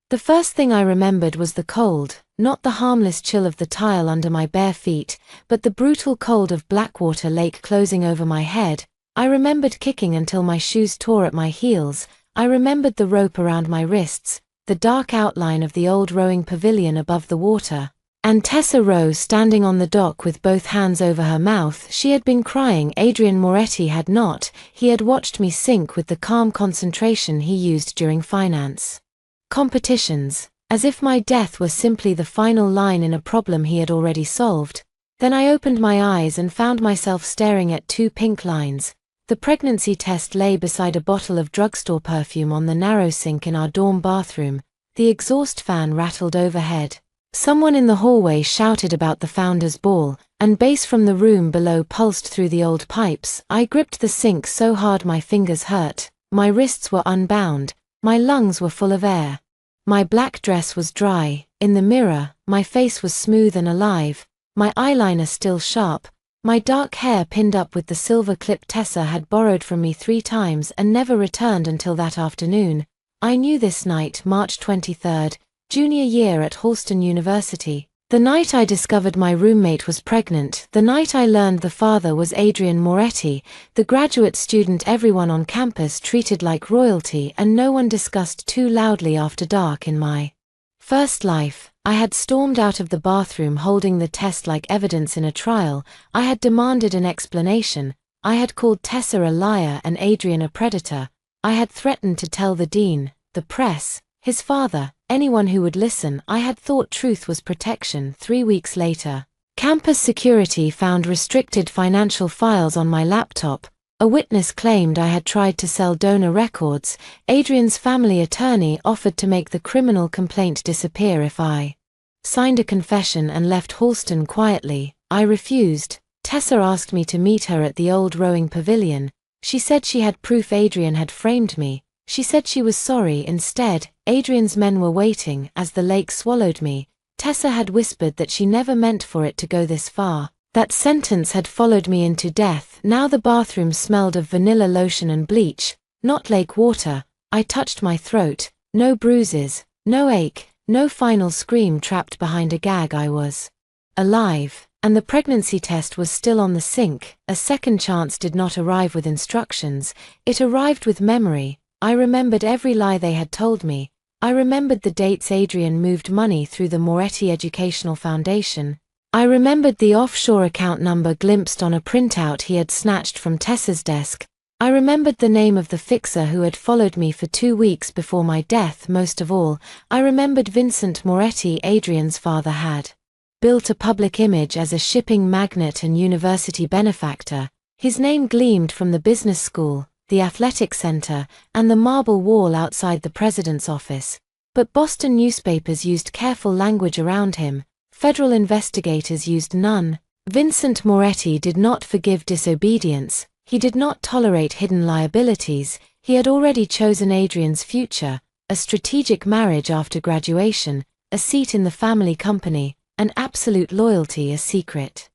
The first thing I remembered was the cold, not the harmless chill of the tile under my bare feet, but the brutal cold of Blackwater Lake closing over my head. I remembered kicking until my shoes tore at my heels. I remembered the rope around my wrists, the dark outline of the old rowing pavilion above the water, and Tessa Rowe standing on the dock with both hands over her mouth. She had been crying. Adrian Moretti had not. He had watched me sink with the calm concentration he used during finance competitions, as if my death were simply the final line in a problem he had already solved. Then I opened my eyes and found myself staring at two pink lines. The pregnancy test lay beside a bottle of drugstore perfume on the narrow sink in our dorm bathroom. The exhaust fan rattled overhead. Someone in the hallway shouted about the founder's ball, and bass from the room below pulsed through the old pipes. I gripped the sink so hard my fingers hurt. My wrists were unbound. My lungs were full of air. My black dress was dry. In the mirror, my face was smooth and alive, my eyeliner still sharp, my dark hair pinned up with the silver clip Tessa had borrowed from me 3 times and never returned until that afternoon. I knew this night, March 23rd, junior year at Halston University. The night I discovered my roommate was pregnant, the night I learned the father was Adrian Moretti, the graduate student everyone on campus treated like royalty and no one discussed too loudly after dark. In my first life, I had stormed out of the bathroom holding the test like evidence in a trial. I had demanded an explanation. I had called Tessa a liar and Adrian a predator. I had threatened to tell the dean, the press, his father, anyone who would listen. I had thought truth was protection. 3 weeks later, campus security found restricted financial files on my laptop. A witness claimed I had tried to sell donor records. Adrian's family attorney offered to make the criminal complaint disappear if I signed a confession and left Halston quietly. I refused. Tessa asked me to meet her at the old rowing pavilion. She said she had proof Adrian had framed me. She said she was sorry. Instead, Adrian's men were waiting as the lake swallowed me. Tessa had whispered that she never meant for it to go this far. That sentence had followed me into death. Now the bathroom smelled of vanilla lotion and bleach, not lake water. I touched my throat. No bruises, no ache, no final scream trapped behind a gag. I was alive, and the pregnancy test was still on the sink. A second chance did not arrive with instructions. It arrived with memory. I remembered every lie they had told me. I remembered the dates Adrian moved money through the Moretti Educational Foundation. I remembered the offshore account number glimpsed on a printout he had snatched from Tessa's desk. I remembered the name of the fixer who had followed me for 2 weeks before my death. Most of all, I remembered Vincent Moretti. Adrian's father had built a public image as a shipping magnate and university benefactor. His name gleamed from the business school, the athletic center, and the marble wall outside the president's office. But Boston newspapers used careful language around him. Federal investigators used none. Vincent Moretti did not forgive disobedience. He did not tolerate hidden liabilities. He had already chosen Adrian's future, a strategic marriage after graduation, a seat in the family company, and absolute loyalty. A secret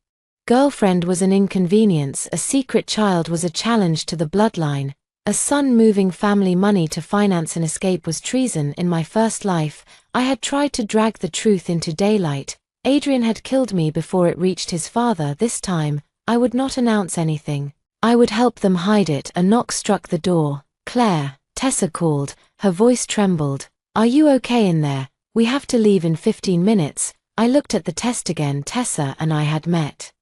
girlfriend was an inconvenience. A secret child was a challenge to the bloodline. A son moving family money to finance an escape was treason. In my first life, I had tried to drag the truth into daylight. Adrian had killed me before it reached his father. This time, I would not announce anything. I would help them hide it. A knock struck the door. Claire, Tessa called. Her voice trembled. Are you okay in there? We have to leave in 15 minutes. I looked at the test again. Tessa and I had met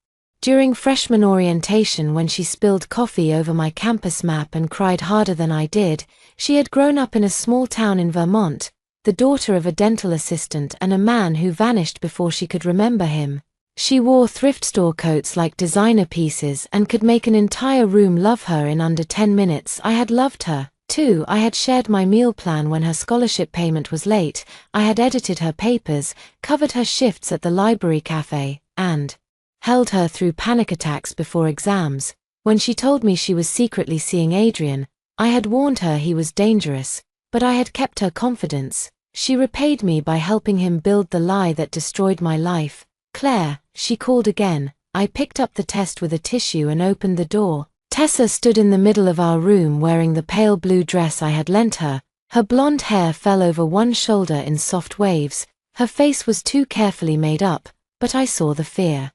during freshman orientation when she spilled coffee over my campus map and cried harder than I did. She had grown up in a small town in Vermont, the daughter of a dental assistant and a man who vanished before she could remember him. She wore thrift store coats like designer pieces and could make an entire room love her in under 10 minutes. I had loved her, too. I had shared my meal plan when her scholarship payment was late. I had edited her papers, covered her shifts at the library cafe, and held her through panic attacks before exams. When she told me she was secretly seeing Adrian, I had warned her he was dangerous, but I had kept her confidence. She repaid me by helping him build the lie that destroyed my life. Claire, she called again. I picked up the test with a tissue and opened the door. Tessa stood in the middle of our room wearing the pale blue dress I had lent her, Her blonde hair fell over one shoulder in soft waves. Her face was too carefully made up, but I saw the fear.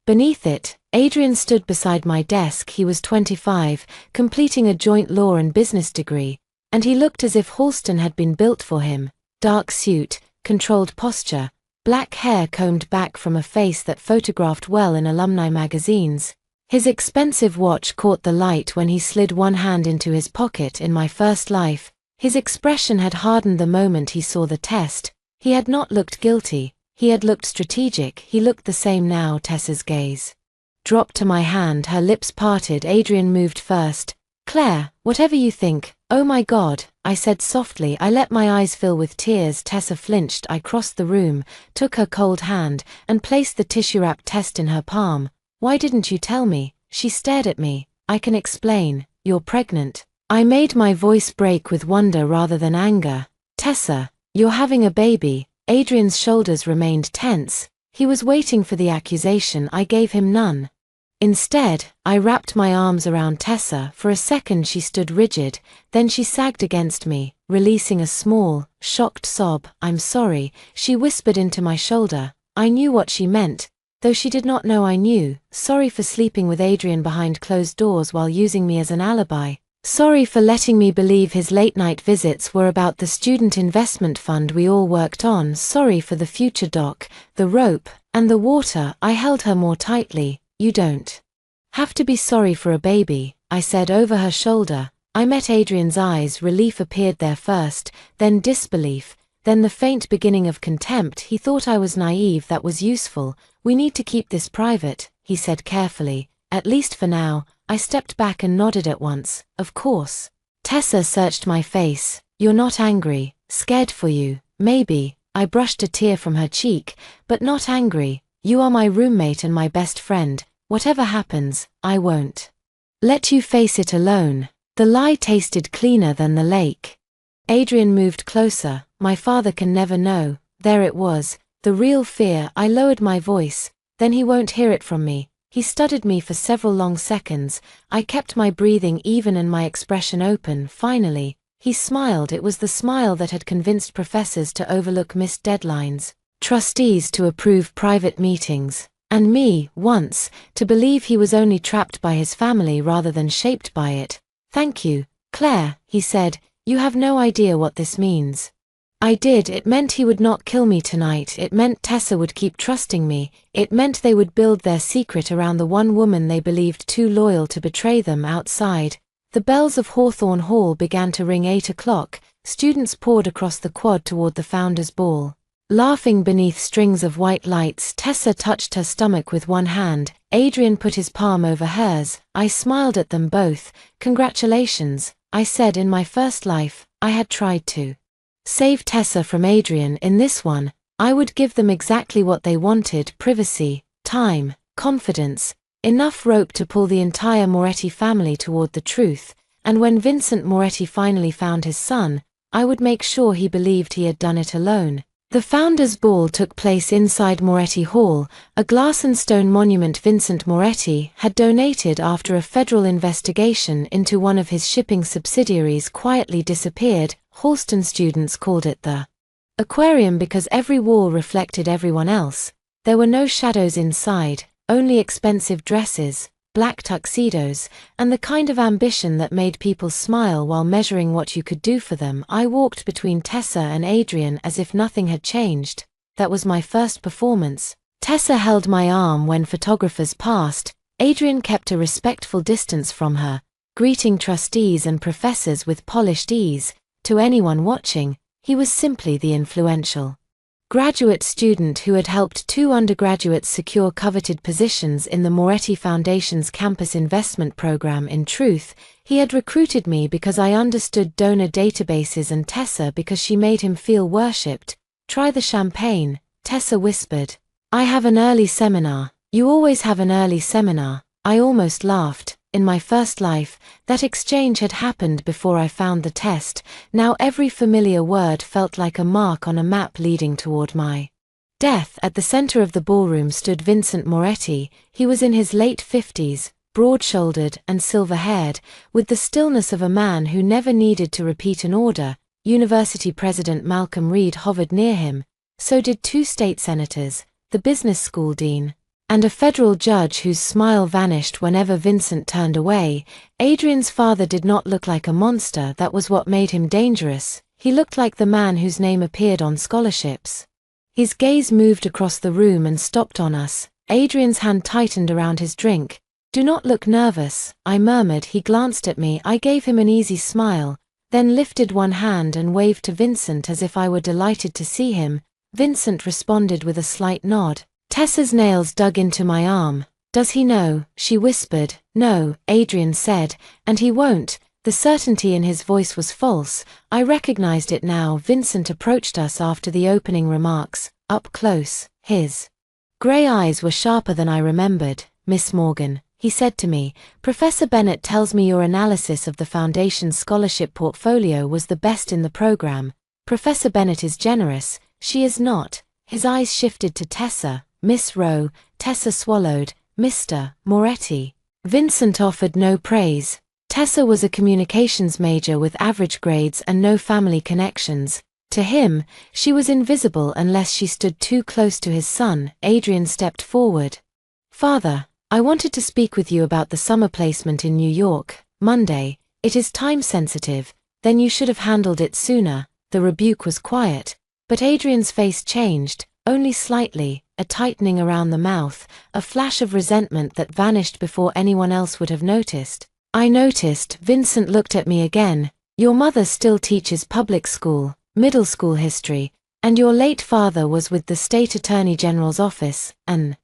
Beneath it, Adrian stood beside my desk. He was 25, completing a joint law and business degree, and he looked as if Halston had been built for him. Dark suit, controlled posture, black hair combed back from a face that photographed well in alumni magazines. His expensive watch caught the light when he slid one hand into his pocket. In my first life, his expression had hardened the moment he saw the test. He had not looked guilty, he had looked strategic. He looked the same now. Tessa's gaze dropped to my hand, her lips parted. Adrian moved first. "Claire, whatever you think." "Oh my God," I said softly. I let my eyes fill with tears. Tessa flinched. I crossed the room, took her cold hand, and placed the tissue-wrapped test in her palm. "Why didn't you tell me?" She stared at me. "I can explain. You're pregnant." I made my voice break with wonder rather than anger. "Tessa, you're having a baby." Adrian's shoulders remained tense. He was waiting for the accusation. I gave him none. Instead, I wrapped my arms around Tessa. For a second she stood rigid, then she sagged against me, releasing a small, shocked sob. "I'm sorry," she whispered into my shoulder. I knew what she meant, though she did not know I knew. "Sorry for sleeping with Adrian behind closed doors while using me as an alibi. Sorry for letting me believe his late-night visits were about the student investment fund we all worked on. Sorry for the future doc, the rope, and the water." I held her more tightly. "You don't have to be sorry for a baby," I said over her shoulder. I met Adrian's eyes. Relief appeared there first, then disbelief, then the faint beginning of contempt. He thought I was naive. That was useful. "We need to keep this private," he said carefully. "At least for now." I stepped back and nodded at once. "Of course." Tessa searched my face. "You're not angry." "Scared for you, maybe." I brushed a tear from her cheek, "but not angry. You are my roommate and my best friend. Whatever happens, I won't let you face it alone." The lie tasted cleaner than the lake. Adrian moved closer. "My father can never know." There it was, the real fear. I lowered my voice. "Then he won't hear it from me." He studied me for several long seconds. I kept my breathing even and my expression open. Finally, he smiled. It was the smile that had convinced professors to overlook missed deadlines, trustees to approve private meetings, and me, once, to believe he was only trapped by his family rather than shaped by it. "Thank you, Claire," he said. "You have no idea what this means." I did. It meant he would not kill me tonight. It meant Tessa would keep trusting me. It meant they would build their secret around the one woman they believed too loyal to betray them. Outside, the bells of Hawthorne Hall began to ring. 8 o'clock. Students poured across the quad toward the Founders' Ball, laughing beneath strings of white lights. Tessa touched her stomach with one hand. Adrian put his palm over hers. I smiled at them both. "Congratulations," I said. In my first life, I had tried to save Tessa from Adrian. In this one, I would give them exactly what they wanted: privacy, time, confidence, enough rope to pull the entire Moretti family toward the truth. And when Vincent Moretti finally found his son, I would make sure he believed he had done it alone. The Founders' Ball took place inside Moretti Hall, a glass and stone monument Vincent Moretti had donated after a federal investigation into one of his shipping subsidiaries quietly disappeared. Halston students called it the aquarium because every wall reflected everyone else. There were no shadows inside, only expensive dresses, black tuxedos, and the kind of ambition that made people smile while measuring what you could do for them. I walked between Tessa and Adrian as if nothing had changed. That was my first performance. Tessa held my arm when photographers passed. Adrian kept a respectful distance from her, greeting trustees and professors with polished ease. To anyone watching, he was simply the influential graduate student who had helped 2 undergraduates secure coveted positions in the Moretti Foundation's campus investment program. In truth, he had recruited me because I understood donor databases and Tessa because she made him feel worshipped. "Try the champagne," Tessa whispered. "I have an early seminar." "You always have an early seminar." I almost laughed. In my first life, that exchange had happened before I found the test. Now every familiar word felt like a mark on a map leading toward my death. At the center of the ballroom stood Vincent Moretti. He was in his late 50s, broad-shouldered and silver-haired, with the stillness of a man who never needed to repeat an order. University President Malcolm Reed hovered near him, so did 2 state senators, the business school dean, and a federal judge whose smile vanished whenever Vincent turned away. Adrian's father did not look like a monster. That was what made him dangerous. He looked like the man whose name appeared on scholarships. His gaze moved across the room and stopped on us. Adrian's hand tightened around his drink. "Do not look nervous," I murmured. He glanced at me. I gave him an easy smile, then lifted one hand and waved to Vincent as if I were delighted to see him. Vincent responded with a slight nod. Tessa's nails dug into my arm. "Does he know?" she whispered. "No," Adrian said, "and he won't." The certainty in his voice was false. I recognized it now. Vincent approached us after the opening remarks, up close. His gray eyes were sharper than I remembered. "Miss Morgan," he said to me, "Professor Bennett tells me your analysis of the Foundation's scholarship portfolio was the best in the program. Professor Bennett is generous." "She is not." His eyes shifted to Tessa. "Miss Rowe." Tessa swallowed. "Mr. Moretti." Vincent offered no praise. Tessa was a communications major with average grades and no family connections. To him, she was invisible unless she stood too close to his son. Adrian stepped forward. "Father, I wanted to speak with you about the summer placement in New York, Monday. It is time sensitive." "Then you should have handled it sooner." The rebuke was quiet, but Adrian's face changed, only slightly, a tightening around the mouth, a flash of resentment that vanished before anyone else would have noticed. I noticed. Vincent looked at me again. "Your mother still teaches public school, middle school history, and your late father was with the state attorney general's office, an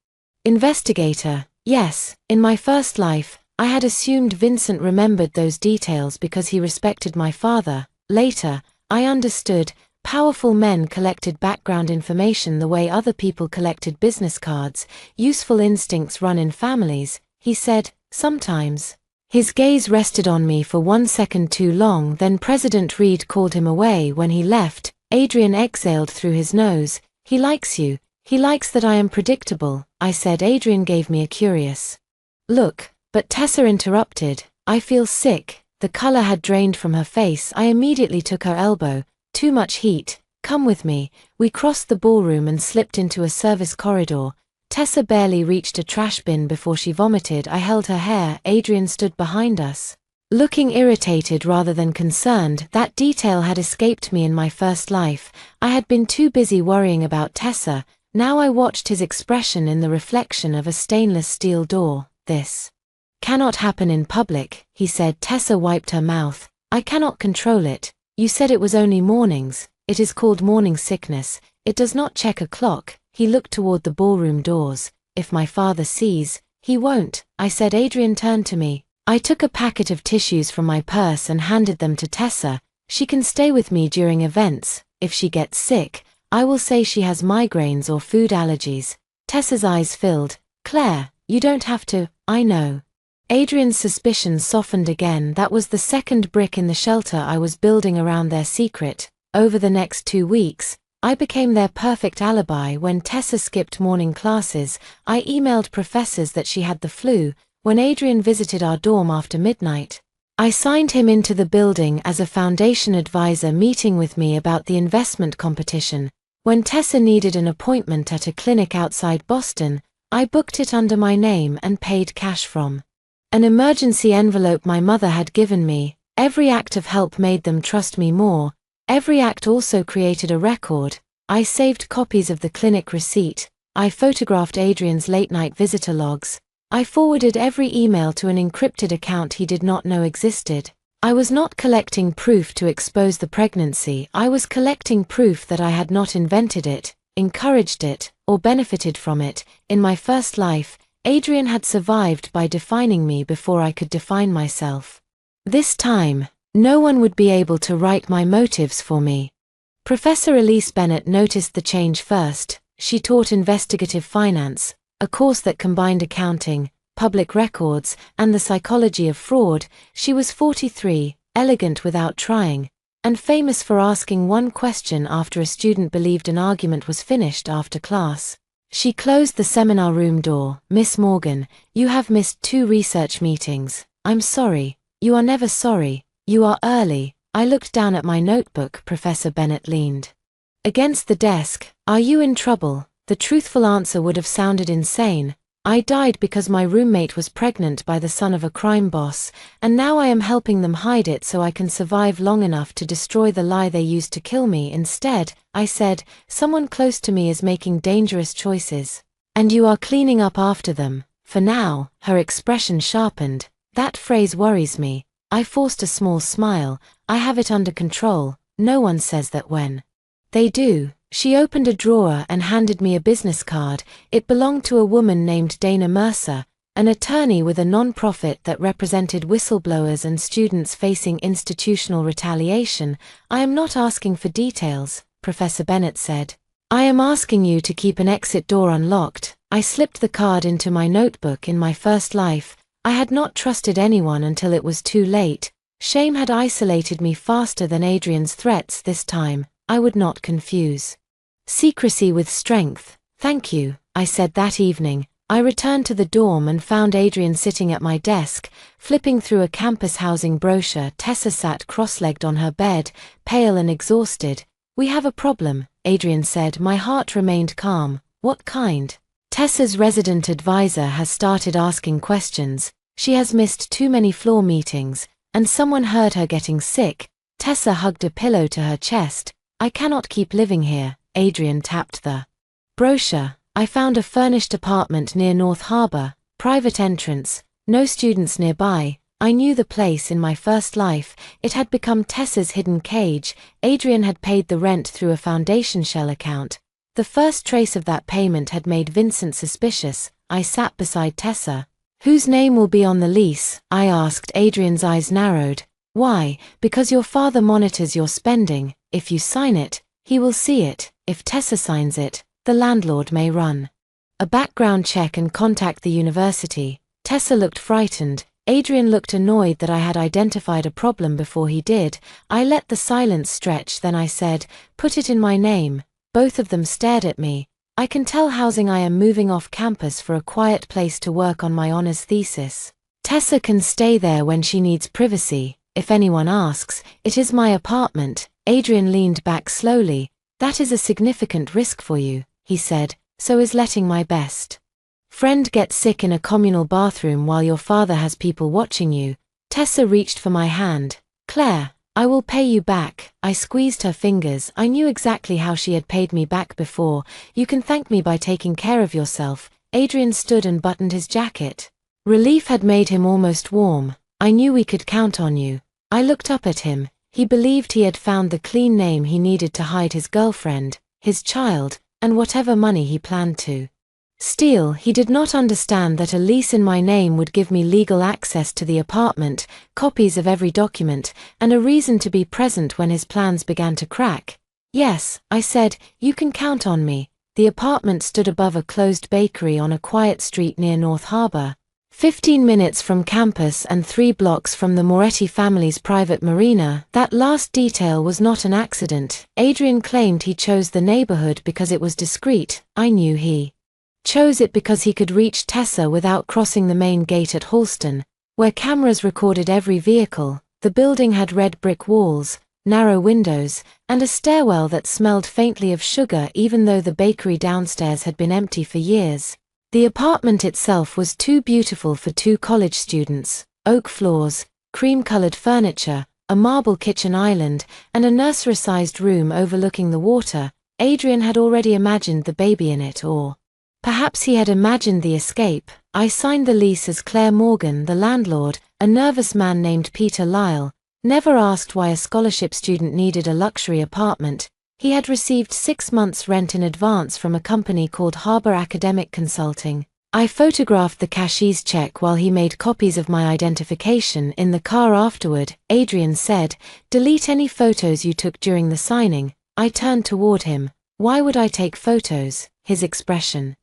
investigator." "Yes, in my first life, I had assumed Vincent remembered those details because he respected my father. Later, I understood. Powerful men collected background information the way other people collected business cards. Useful instincts run in families," he said, "sometimes." His gaze rested on me for 1 second too long, then President Reed called him away. When he left, Adrian exhaled through his nose. "He likes you. He likes that I am predictable," I said. Adrian gave me a curious look, but Tessa interrupted. "I feel sick." The color had drained from her face. I immediately took her elbow. "Too much heat. Come with me." We crossed the ballroom and slipped into a service corridor. Tessa barely reached a trash bin before she vomited. I held her hair. Adrian stood behind us, looking irritated rather than concerned. That detail had escaped me in my first life. I had been too busy worrying about Tessa. Now I watched his expression in the reflection of a stainless steel door. "This cannot happen in public," he said. Tessa wiped her mouth. "I cannot control it. You said it was only mornings. It is called morning sickness. It does not check a clock." He looked toward the ballroom doors. "If my father sees." "He won't," I said. Adrian turned to me. I took a packet of tissues from my purse and handed them to Tessa. "She can stay with me during events. If she gets sick, I will say she has migraines or food allergies." Tessa's eyes filled. "Claire, you don't have to." "I know." Adrian's suspicions softened again. That was the second brick in the shelter I was building around their secret. Over the next 2 weeks, I became their perfect alibi. When Tessa skipped morning classes, I emailed professors that she had the flu. When Adrian visited our dorm after midnight, I signed him into the building as a Foundation advisor, meeting with me about the investment competition. When Tessa needed an appointment at a clinic outside Boston, I booked it under my name and paid cash from an emergency envelope my mother had given me. Every act of help made them trust me more. Every act also created a record. I saved copies of the clinic receipt. I photographed Adrian's late-night visitor logs. I forwarded every email to an encrypted account he did not know existed. I was not collecting proof to expose the pregnancy. I was collecting proof that I had not invented it, encouraged it, or benefited from it. In my first life, Adrian had survived by defining me before I could define myself. This time, no one would be able to write my motives for me. Professor Elise Bennett noticed the change first. She taught investigative finance, a course that combined accounting, public records, and the psychology of fraud. She was 43, elegant without trying, and famous for asking one question after a student believed an argument was finished after class. She closed the seminar room door. "Miss Morgan, you have missed 2 research meetings." "I'm sorry." "You are never sorry. You are early." I looked down at my notebook. Professor Bennett leaned against the desk. Are you in trouble? The truthful answer would have sounded insane. I died because my roommate was pregnant by the son of a crime boss, and now I am helping them hide it so I can survive long enough to destroy the lie they used to kill me. Instead, I said, someone close to me is making dangerous choices. And you are cleaning up after them. For now. Her expression sharpened. That phrase worries me. I forced a small smile. I have it under control. No one says that when they do. She opened a drawer and handed me a business card. It belonged to a woman named Dana Mercer, an attorney with a non-profit that represented whistleblowers and students facing institutional retaliation. I am not asking for details, Professor Bennett said. I am asking you to keep an exit door unlocked. I slipped the card into my notebook. In my first life, I had not trusted anyone until it was too late. Shame had isolated me faster than Adrian's threats. This time, I would not confuse secrecy with strength. Thank you, I said that evening. I returned to the dorm and found Adrian sitting at my desk, flipping through a campus housing brochure. Tessa sat cross-legged on her bed, pale and exhausted. We have a problem, Adrian said. My heart remained calm. What kind? Tessa's resident advisor has started asking questions. She has missed too many floor meetings, and someone heard her getting sick. Tessa hugged a pillow to her chest. I cannot keep living here. Adrian tapped the brochure. I found a furnished apartment near North Harbor, private entrance, no students nearby. I knew the place. In my first life, it had become Tessa's hidden cage. Adrian had paid the rent through a foundation shell account. The first trace of that payment had made Vincent suspicious. I sat beside Tessa. Whose name will be on the lease? I asked. Adrian's eyes narrowed. Why? Because your father monitors your spending. If you sign it, he will see it. If Tessa signs it, the landlord may run a background check and contact the university. Tessa looked frightened. Adrian looked annoyed that I had identified a problem before he did. I let the silence stretch. Then I said, put it in my name. Both of them stared at me. I can tell housing. I am moving off campus for a quiet place to work on my honors thesis. Tessa can stay there when she needs privacy. If anyone asks, it is my apartment. Adrian leaned back slowly. That is a significant risk for you, he said. So is letting my best friend get sick in a communal bathroom while your father has people watching you. Tessa reached for my hand. Claire, I will pay you back. I squeezed her fingers. I knew exactly how she had paid me back before. You can thank me by taking care of yourself. Adrian stood and buttoned his jacket. Relief had made him almost warm. I knew we could count on you. I looked up at him. He believed he had found the clean name he needed to hide his girlfriend, his child, and whatever money he planned to steal. He did not understand that a lease in my name would give me legal access to the apartment, copies of every document, and a reason to be present when his plans began to crack. Yes, I said, you can count on me. The apartment stood above a closed bakery on a quiet street near North Harbor. 15 minutes from campus and 3 blocks from the Moretti family's private marina. That last detail was not an accident. Adrian claimed he chose the neighborhood because it was discreet. I knew he chose it because he could reach Tessa without crossing the main gate at Halston, where cameras recorded every vehicle. The building had red brick walls, narrow windows, and a stairwell that smelled faintly of sugar even though the bakery downstairs had been empty for years. The apartment itself was too beautiful for 2 college students. Oak floors, cream-colored furniture, a marble kitchen island, and a nursery-sized room overlooking the water. Adrian had already imagined the baby in it, or perhaps he had imagined the escape. I signed the lease as Claire Morgan. The landlord, a nervous man named Peter Lyle, never asked why a scholarship student needed a luxury apartment. He had received 6 months' rent in advance from a company called Harbor Academic Consulting. I photographed the cashier's check while he made copies of my identification. In the car afterward, Adrian said, delete any photos you took during the signing. I turned toward him. Why would I take photos? His expression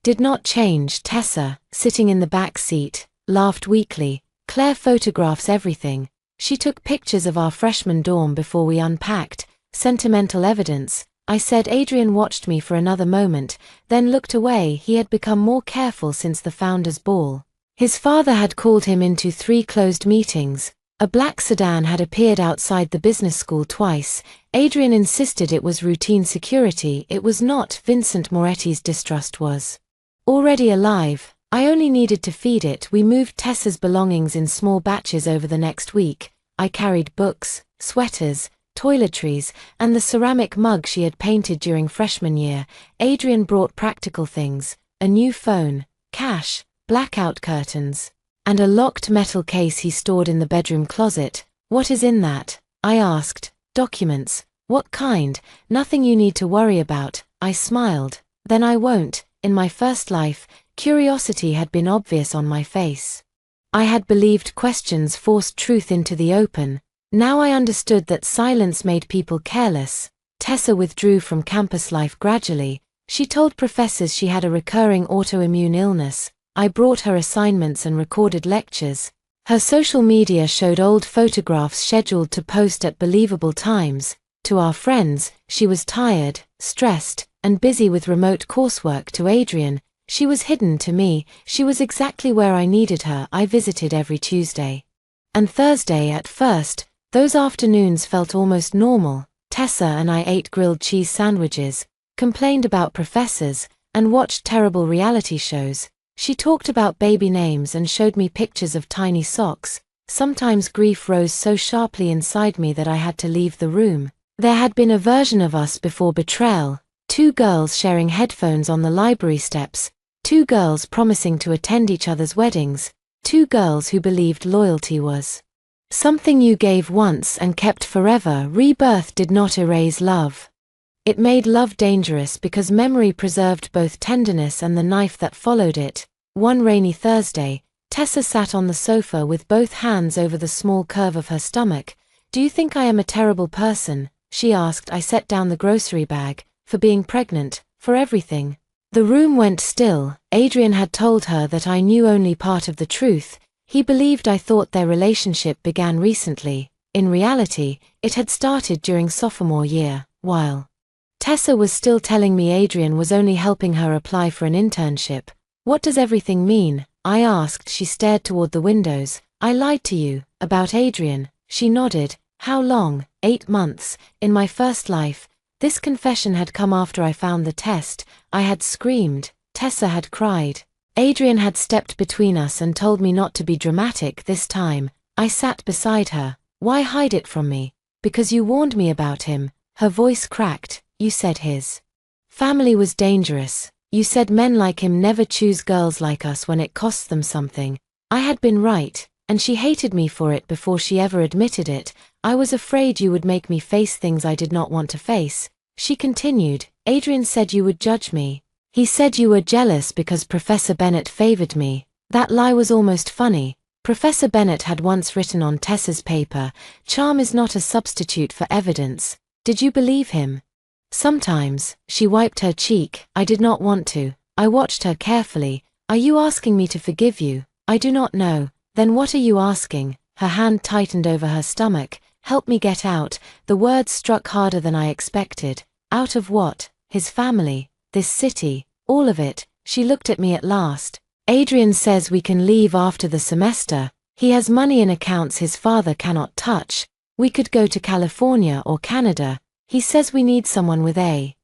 did not change. Tessa, sitting in the back seat, laughed weakly. Claire photographs everything. She took pictures of our freshman dorm before we unpacked. Sentimental evidence, I said. Adrian watched me for another moment, then looked away. He had become more careful since the founders' ball. His father had called him into 3 closed meetings. A black sedan had appeared outside the business school twice. Adrian insisted it was routine security. It was not. Vincent Moretti's distrust was already alive. I only needed to feed it. We moved Tessa's belongings in small batches over the next week. I carried books, sweaters, toiletries, and the ceramic mug she had painted during freshman year. Adrian brought practical things: a new phone, cash, blackout curtains, and a locked metal case he stored in the bedroom closet. "What is in that?" I asked. "Documents." "What kind?" "Nothing you need to worry about." I smiled. "Then I won't." In my first life, curiosity had been obvious on my face. I had believed questions forced truth into the open. Now I understood that silence made people careless. Tessa withdrew from campus life gradually. She told professors she had a recurring autoimmune illness. I brought her assignments and recorded lectures. Her social media showed old photographs scheduled to post at believable times. To our friends, she was tired, stressed, and busy with remote coursework. To Adrian, she was hidden. To me, she was exactly where I needed her. I visited every Tuesday and Thursday. At first, those afternoons felt almost normal. Tessa and I ate grilled cheese sandwiches, complained about professors, and watched terrible reality shows. She talked about baby names and showed me pictures of tiny socks. Sometimes grief rose so sharply inside me that I had to leave the room. There had been a version of us before betrayal. Two girls sharing headphones on the library steps. Two girls promising to attend each other's weddings. Two girls who believed loyalty was something you gave once and kept forever. Rebirth did not erase love. It made love dangerous because memory preserved both tenderness and the knife that followed it. One rainy Thursday, Tessa sat on the sofa with both hands over the small curve of her stomach. "Do you think I am a terrible person?" she asked. I set down the grocery bag. "For being pregnant, for everything." The room went still. Adrian had told her that I knew only part of the truth. He believed I thought their relationship began recently. In reality, it had started during sophomore year, while Tessa was still telling me Adrian was only helping her apply for an internship. "What does everything mean?" I asked. She stared toward the windows. "I lied to you about Adrian." She nodded. "How long?" 8 months. In my first life, this confession had come after I found the test. I had screamed. Tessa had cried. Adrian had stepped between us and told me not to be dramatic this time. I sat beside her. "Why hide it from me?" "Because you warned me about him." Her voice cracked. "You said his family was dangerous. You said men like him never choose girls like us when it costs them something." I had been right, and she hated me for it before she ever admitted it. "I was afraid you would make me face things I did not want to face." She continued. "Adrian said you would judge me. He said you were jealous because Professor Bennett favored me." That lie was almost funny. Professor Bennett had once written on Tessa's paper, "Charm is not a substitute for evidence." Did you believe him? Sometimes. She wiped her cheek. I did not want to. I watched her carefully. "Are you asking me to forgive you?" "I do not know." "Then what are you asking?" Her hand tightened over her stomach. "Help me get out." The words struck harder than I expected. Out of what? His family, this city, all of it. She looked at me at last. "Adrian says we can leave after the semester. He has money in accounts his father cannot touch. We could go to California or Canada. He says we need someone with a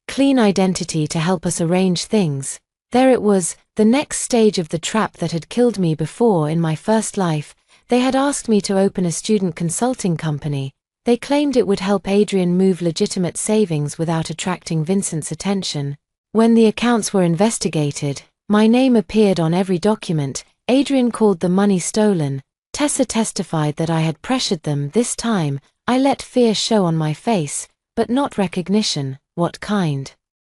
clean identity to help us arrange things." There it was, the next stage of the trap that had killed me before. In my first life, they had asked me to open a student consulting company. They claimed it would help Adrian move legitimate savings without attracting Vincent's attention. When the accounts were investigated, my name appeared on every document. Adrian called the money stolen. Tessa testified that I had pressured them. This time, I let fear show on my face, but not recognition. "What kind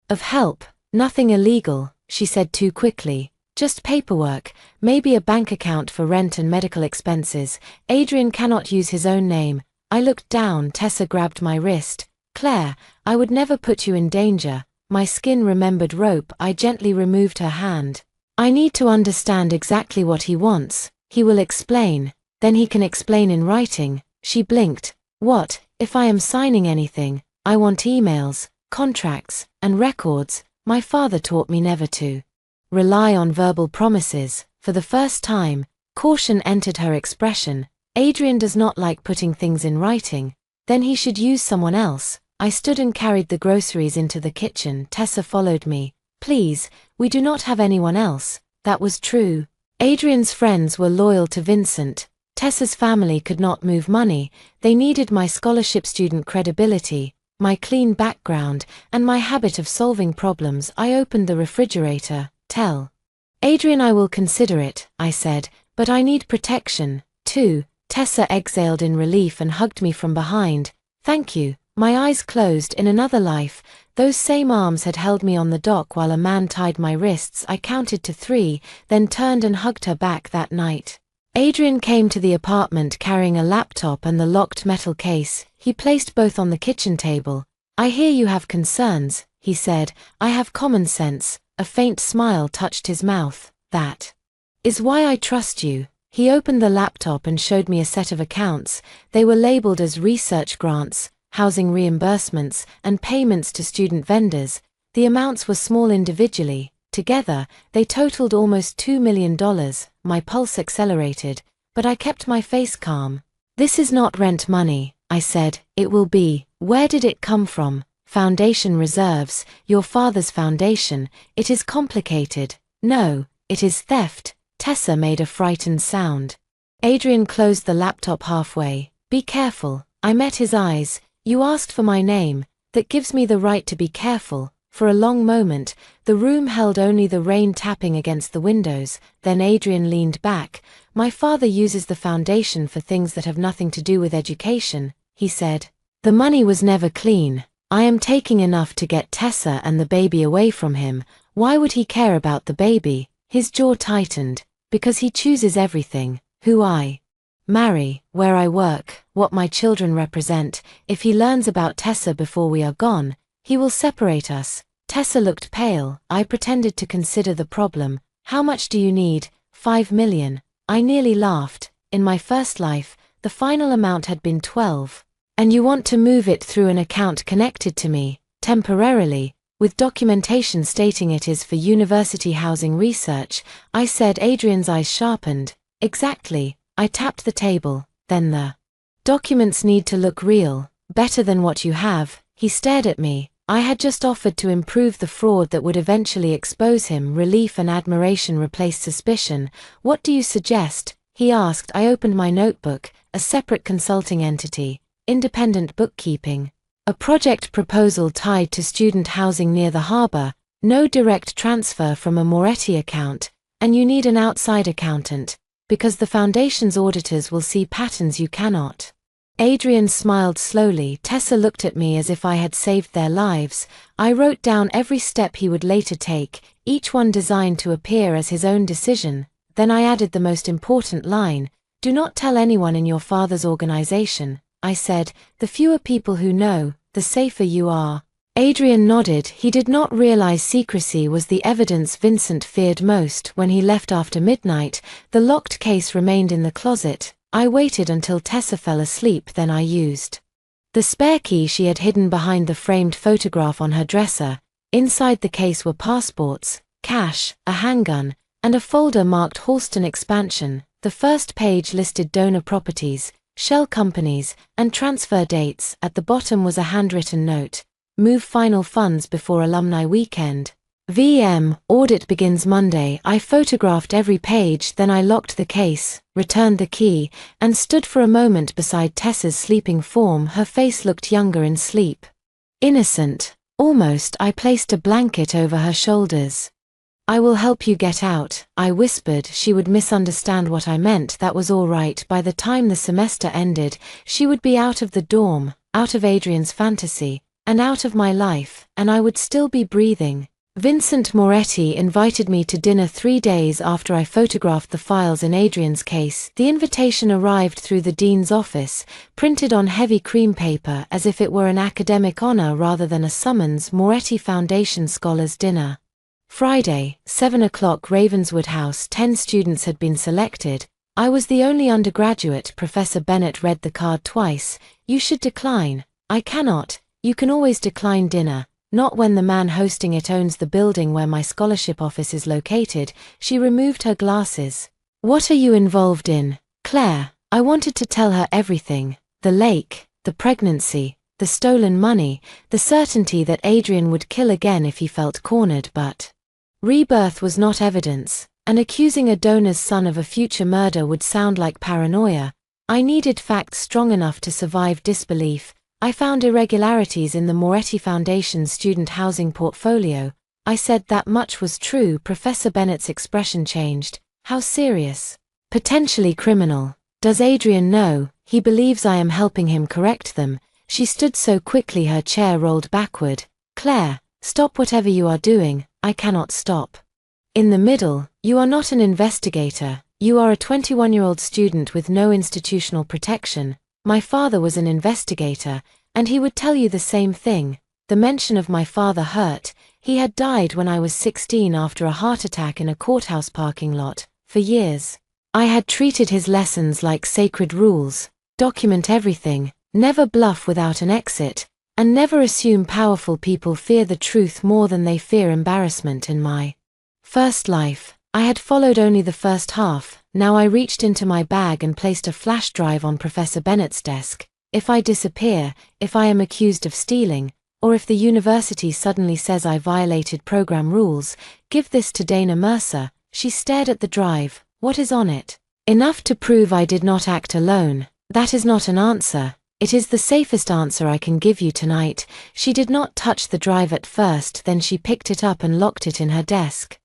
of help?" "Nothing illegal," she said too quickly. "Just paperwork, maybe a bank account for rent and medical expenses. Adrian cannot use his own name." I looked down. Tessa grabbed my wrist. "Claire, I would never put you in danger." My skin remembered rope. I gently removed her hand. "I need to understand exactly what he wants. He will explain. Then he can explain in writing." She blinked. "What? If I am signing anything, I want emails, contracts, and records. My father taught me never to rely on verbal promises." For the first time, caution entered her expression. Adrian does not like putting things in writing. Then he should use someone else. I stood and carried the groceries into the kitchen. Tessa followed me. Please, we do not have anyone else. That was true. Adrian's friends were loyal to Vincent. Tessa's family could not move money. They needed my scholarship student credibility, my clean background, and my habit of solving problems. I opened the refrigerator. Tell Adrian I will consider it, I said, but I need protection, too. Tessa exhaled in relief and hugged me from behind. Thank you. My eyes closed. In another life, those same arms had held me on the dock while a man tied my wrists. I counted to 3, then turned and hugged her back that night. Adrian came to the apartment carrying a laptop and the locked metal case. He placed both on the kitchen table. I hear you have concerns, he said. I have common sense. A faint smile touched his mouth. That is why I trust you. He opened the laptop and showed me a set of accounts. They were labeled as research grants, housing reimbursements, and payments to student vendors. The amounts were small individually. Together, they totaled almost $2 million. My pulse accelerated, but I kept my face calm. This is not rent money, I said. It will be. Where did it come from? Foundation reserves, your father's foundation. It is complicated. No, it is theft. Tessa made a frightened sound. Adrian closed the laptop halfway. Be careful. I met his eyes. You asked for my name. That gives me the right to be careful. For a long moment, the room held only the rain tapping against the windows. Then Adrian leaned back. My father uses the foundation for things that have nothing to do with education, he said. The money was never clean. I am taking enough to get Tessa and the baby away from him. Why would he care about the baby? His jaw tightened. Because he chooses everything. Who I marry, where I work, what my children represent. If he learns about Tessa before we are gone, he will separate us. Tessa looked pale. I pretended to consider the problem. How much do you need? 5 million. I nearly laughed. In my first life, the final amount had been 12. And you want to move it through an account connected to me, temporarily, with documentation stating it is for university housing research, I said. Adrian's eyes sharpened. Exactly. I tapped the table. Then the documents need to look real, better than what you have. He stared at me. I had just offered to improve the fraud that would eventually expose him. Relief and admiration replaced suspicion. What do you suggest? He asked. I opened my notebook, a separate consulting entity, independent bookkeeping. A project proposal tied to student housing near the harbor, no direct transfer from a Moretti account, and you need an outside accountant, because the foundation's auditors will see patterns you cannot. Adrian smiled slowly. Tessa looked at me as if I had saved their lives. I wrote down every step he would later take, each one designed to appear as his own decision. Then I added the most important line. Do not tell anyone in your father's organization, I said. The fewer people who know, the safer you are. Adrian nodded. He did not realize secrecy was the evidence Vincent feared most. When he left after midnight, the locked case remained in the closet. I waited until Tessa fell asleep, then I used the spare key she had hidden behind the framed photograph on her dresser. Inside the case were passports, cash, a handgun, and a folder marked Halston Expansion. The first page listed donor properties, shell companies, and transfer dates. At the bottom was a handwritten note. Move final funds before alumni weekend. VM, audit begins Monday. I photographed every page, then I locked the case, returned the key, and stood for a moment beside Tessa's sleeping form. Her face looked younger in sleep. Innocent. Almost. I placed a blanket over her shoulders. I will help you get out, I whispered. She would misunderstand what I meant. That was all right. By the time the semester ended, she would be out of the dorm, out of Adrian's fantasy, and out of my life, and I would still be breathing. Vincent Moretti invited me to dinner 3 days after I photographed the files in Adrian's case. The invitation arrived through the dean's office, printed on heavy cream paper as if it were an academic honor rather than a summons. Moretti Foundation Scholars Dinner. Friday, 7 o'clock, Ravenswood House. 10 students had been selected. I was the only undergraduate. Professor Bennett read the card twice. You should decline. I cannot. You can always decline dinner. Not when the man hosting it owns the building where my scholarship office is located. She removed her glasses. What are you involved in, Claire? I wanted to tell her everything: the lake, the pregnancy, the stolen money, the certainty that Adrian would kill again if he felt cornered. But rebirth was not evidence, and accusing a donor's son of a future murder would sound like paranoia. I needed facts strong enough to survive disbelief. I found irregularities in the Moretti Foundation's student housing portfolio. I said that much was true. Professor Bennett's expression changed. How serious? Potentially criminal. Does Adrian know? He believes I am helping him correct them. She stood so quickly her chair rolled backward. Claire, stop whatever you are doing. I cannot stop. In the middle, you are not an investigator. You are a 21-year-old student with no institutional protection. My father was an investigator, and he would tell you the same thing. The mention of my father hurt. He had died when I was 16 after a heart attack in a courthouse parking lot. For years, I had treated his lessons like sacred rules. Document everything, never bluff without an exit, and never assume powerful people fear the truth more than they fear embarrassment. In my first life, I had followed only the first half. Now I reached into my bag and placed a flash drive on Professor Bennett's desk. If I disappear, if I am accused of stealing, or if the university suddenly says I violated program rules, give this to Dana Mercer. She stared at the drive. What is on it? Enough to prove I did not act alone. That is not an answer. It is the safest answer I can give you tonight. She did not touch the drive at first, then she picked it up and locked it in her desk.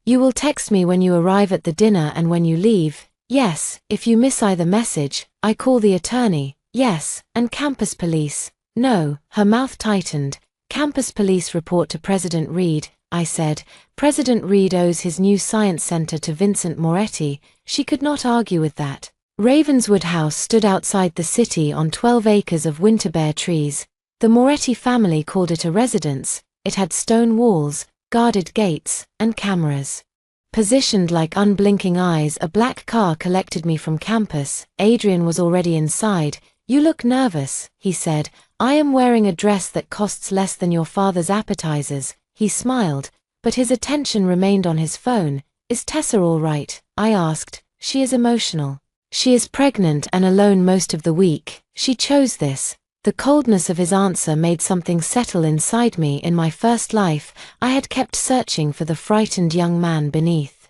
You will text me when you arrive at the dinner and when you leave. Yes, if you miss either message, I call the attorney. Yes, and campus police. No, her mouth tightened. Campus police report to President Reed, I said. President Reed owes his new science center to Vincent Moretti. She could not argue with that. Ravenswood House stood outside the city on 12 acres of winterbear trees. The Moretti family called it a residence. It had stone walls, guarded gates, and cameras. Positioned like unblinking eyes, a black car collected me from campus. Adrian was already inside. You look nervous, he said. I am wearing a dress that costs less than your father's appetizers. He smiled, but his attention remained on his phone. Is Tessa all right? I asked. She is emotional. She is pregnant and alone most of the week. She chose this. The coldness of his answer made something settle inside me. In my first life, I had kept searching for the frightened young man beneath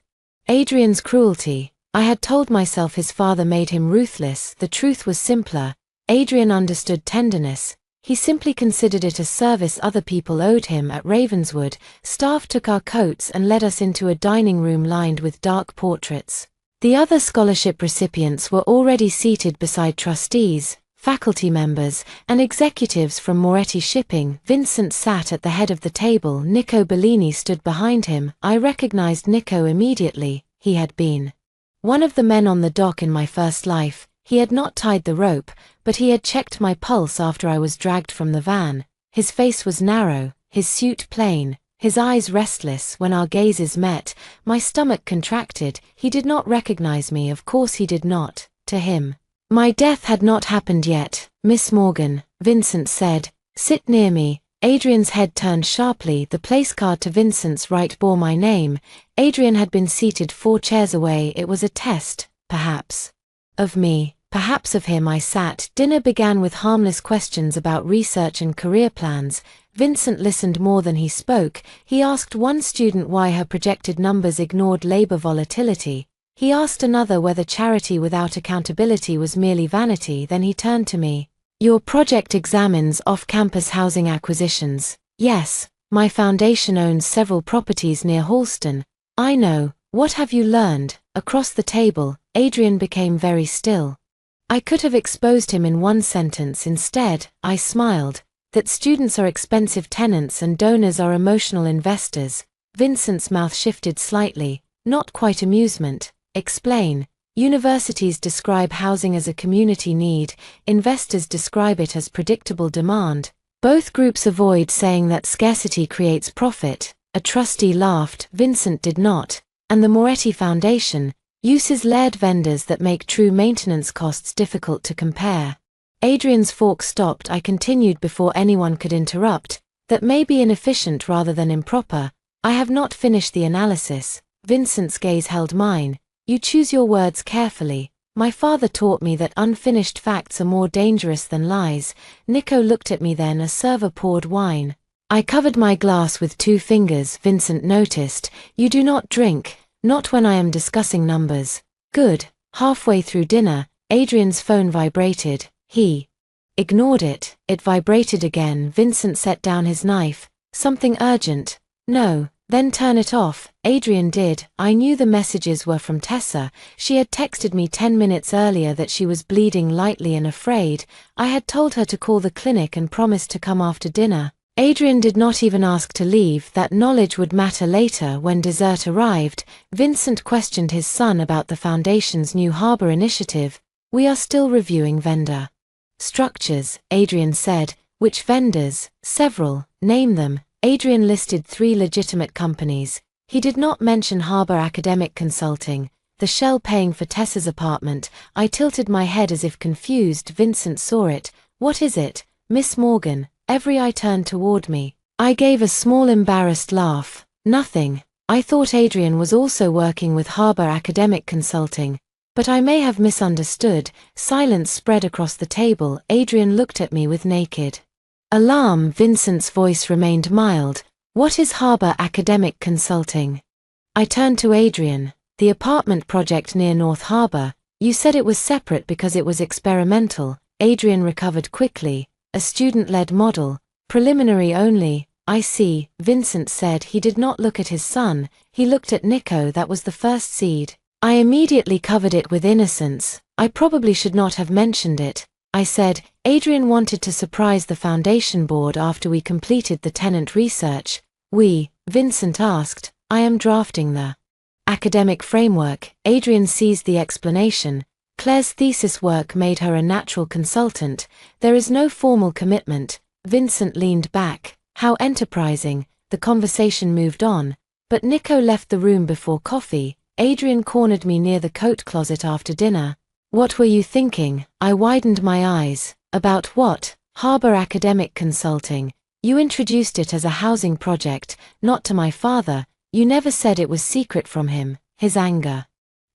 Adrian's cruelty. I had told myself his father made him ruthless. The truth was simpler. Adrian understood tenderness. He simply considered it a service other people owed him. At Ravenswood, staff took our coats and led us into a dining room lined with dark portraits. The other scholarship recipients were already seated beside trustees, faculty members, and executives from Moretti Shipping. Vincent sat at the head of the table. Nico Bellini stood behind him. I recognized Nico immediately. He had been one of the men on the dock in my first life. He had not tied the rope, but he had checked my pulse after I was dragged from the van. His face was narrow, his suit plain, his eyes restless. When our gazes met, my stomach contracted. He did not recognize me. Of course he did not. To him, my death had not happened yet. Miss Morgan, Vincent said, sit near me. Adrian's head turned sharply. The place card to Vincent's right bore my name. Adrian had been seated 4 chairs away. It was a test, perhaps, of me, perhaps of him. I sat. Dinner began with harmless questions about research and career plans. Vincent listened more than he spoke. He asked one student why her projected numbers ignored labor volatility. He asked another whether charity without accountability was merely vanity. Then he turned to me. Your project examines off-campus housing acquisitions. Yes, my foundation owns several properties near Halston. I know. What have you learned? Across the table, Adrian became very still. I could have exposed him in one sentence. Instead, I smiled. That students are expensive tenants and donors are emotional investors. Vincent's mouth shifted slightly. Not quite amusement. Explain. Universities describe housing as a community need, investors describe it as predictable demand. Both groups avoid saying that scarcity creates profit. A trustee laughed. Vincent did not. And the Moretti Foundation uses layered vendors that make true maintenance costs difficult to compare. Adrian's fork stopped. I continued before anyone could interrupt. That may be inefficient rather than improper. I have not finished the analysis. Vincent's gaze held mine. You choose your words carefully. My father taught me that unfinished facts are more dangerous than lies. Nico looked at me then. A server poured wine. I covered my glass with 2 fingers. Vincent noticed. You do not drink, not when I am discussing numbers. Good. Halfway through dinner, Adrian's phone vibrated. He ignored it. It vibrated again. Vincent set down his knife. Something urgent. No, then turn it off. Adrian did. I knew the messages were from Tessa. She had texted me 10 minutes earlier that she was bleeding lightly and afraid. I had told her to call the clinic and promised to come after dinner. Adrian did not even ask to leave. That knowledge would matter later when dessert arrived. Vincent questioned his son about the Foundation's new harbor initiative. We are still reviewing vendor structures, Adrian said. Which vendors? Several. Name them. Adrian listed 3 legitimate companies. He did not mention Harbor Academic Consulting, the shell paying for Tessa's apartment. I tilted my head as if confused. Vincent saw it. What is it, Miss Morgan? Every eye turned toward me. I gave a small embarrassed laugh. Nothing. I thought Adrian was also working with Harbor Academic Consulting. But I may have misunderstood. Silence spread across the table. Adrian looked at me with naked alarm. Vincent's voice remained mild. What is Harbor Academic Consulting? I turned to Adrian. The apartment project near North Harbor. You said it was separate because it was experimental. Adrian recovered quickly. A student-led model. Preliminary only. I see, Vincent said. He did not look at his son. He looked at Nico. That was the first seed. I immediately covered it with innocence. I probably should not have mentioned it. I said, Adrian wanted to surprise the Foundation board after we completed the tenant research. Vincent asked. I am drafting the academic framework. Adrian seized the explanation. Claire's thesis work made her a natural consultant. There is no formal commitment. Vincent leaned back. How enterprising. The conversation moved on. But Nico left the room before coffee. Adrian cornered me near the coat closet after dinner. What were you thinking? I widened my eyes. About what? Harbor Academic Consulting. You introduced it as a housing project, not to my father. You never said it was secret from him. His anger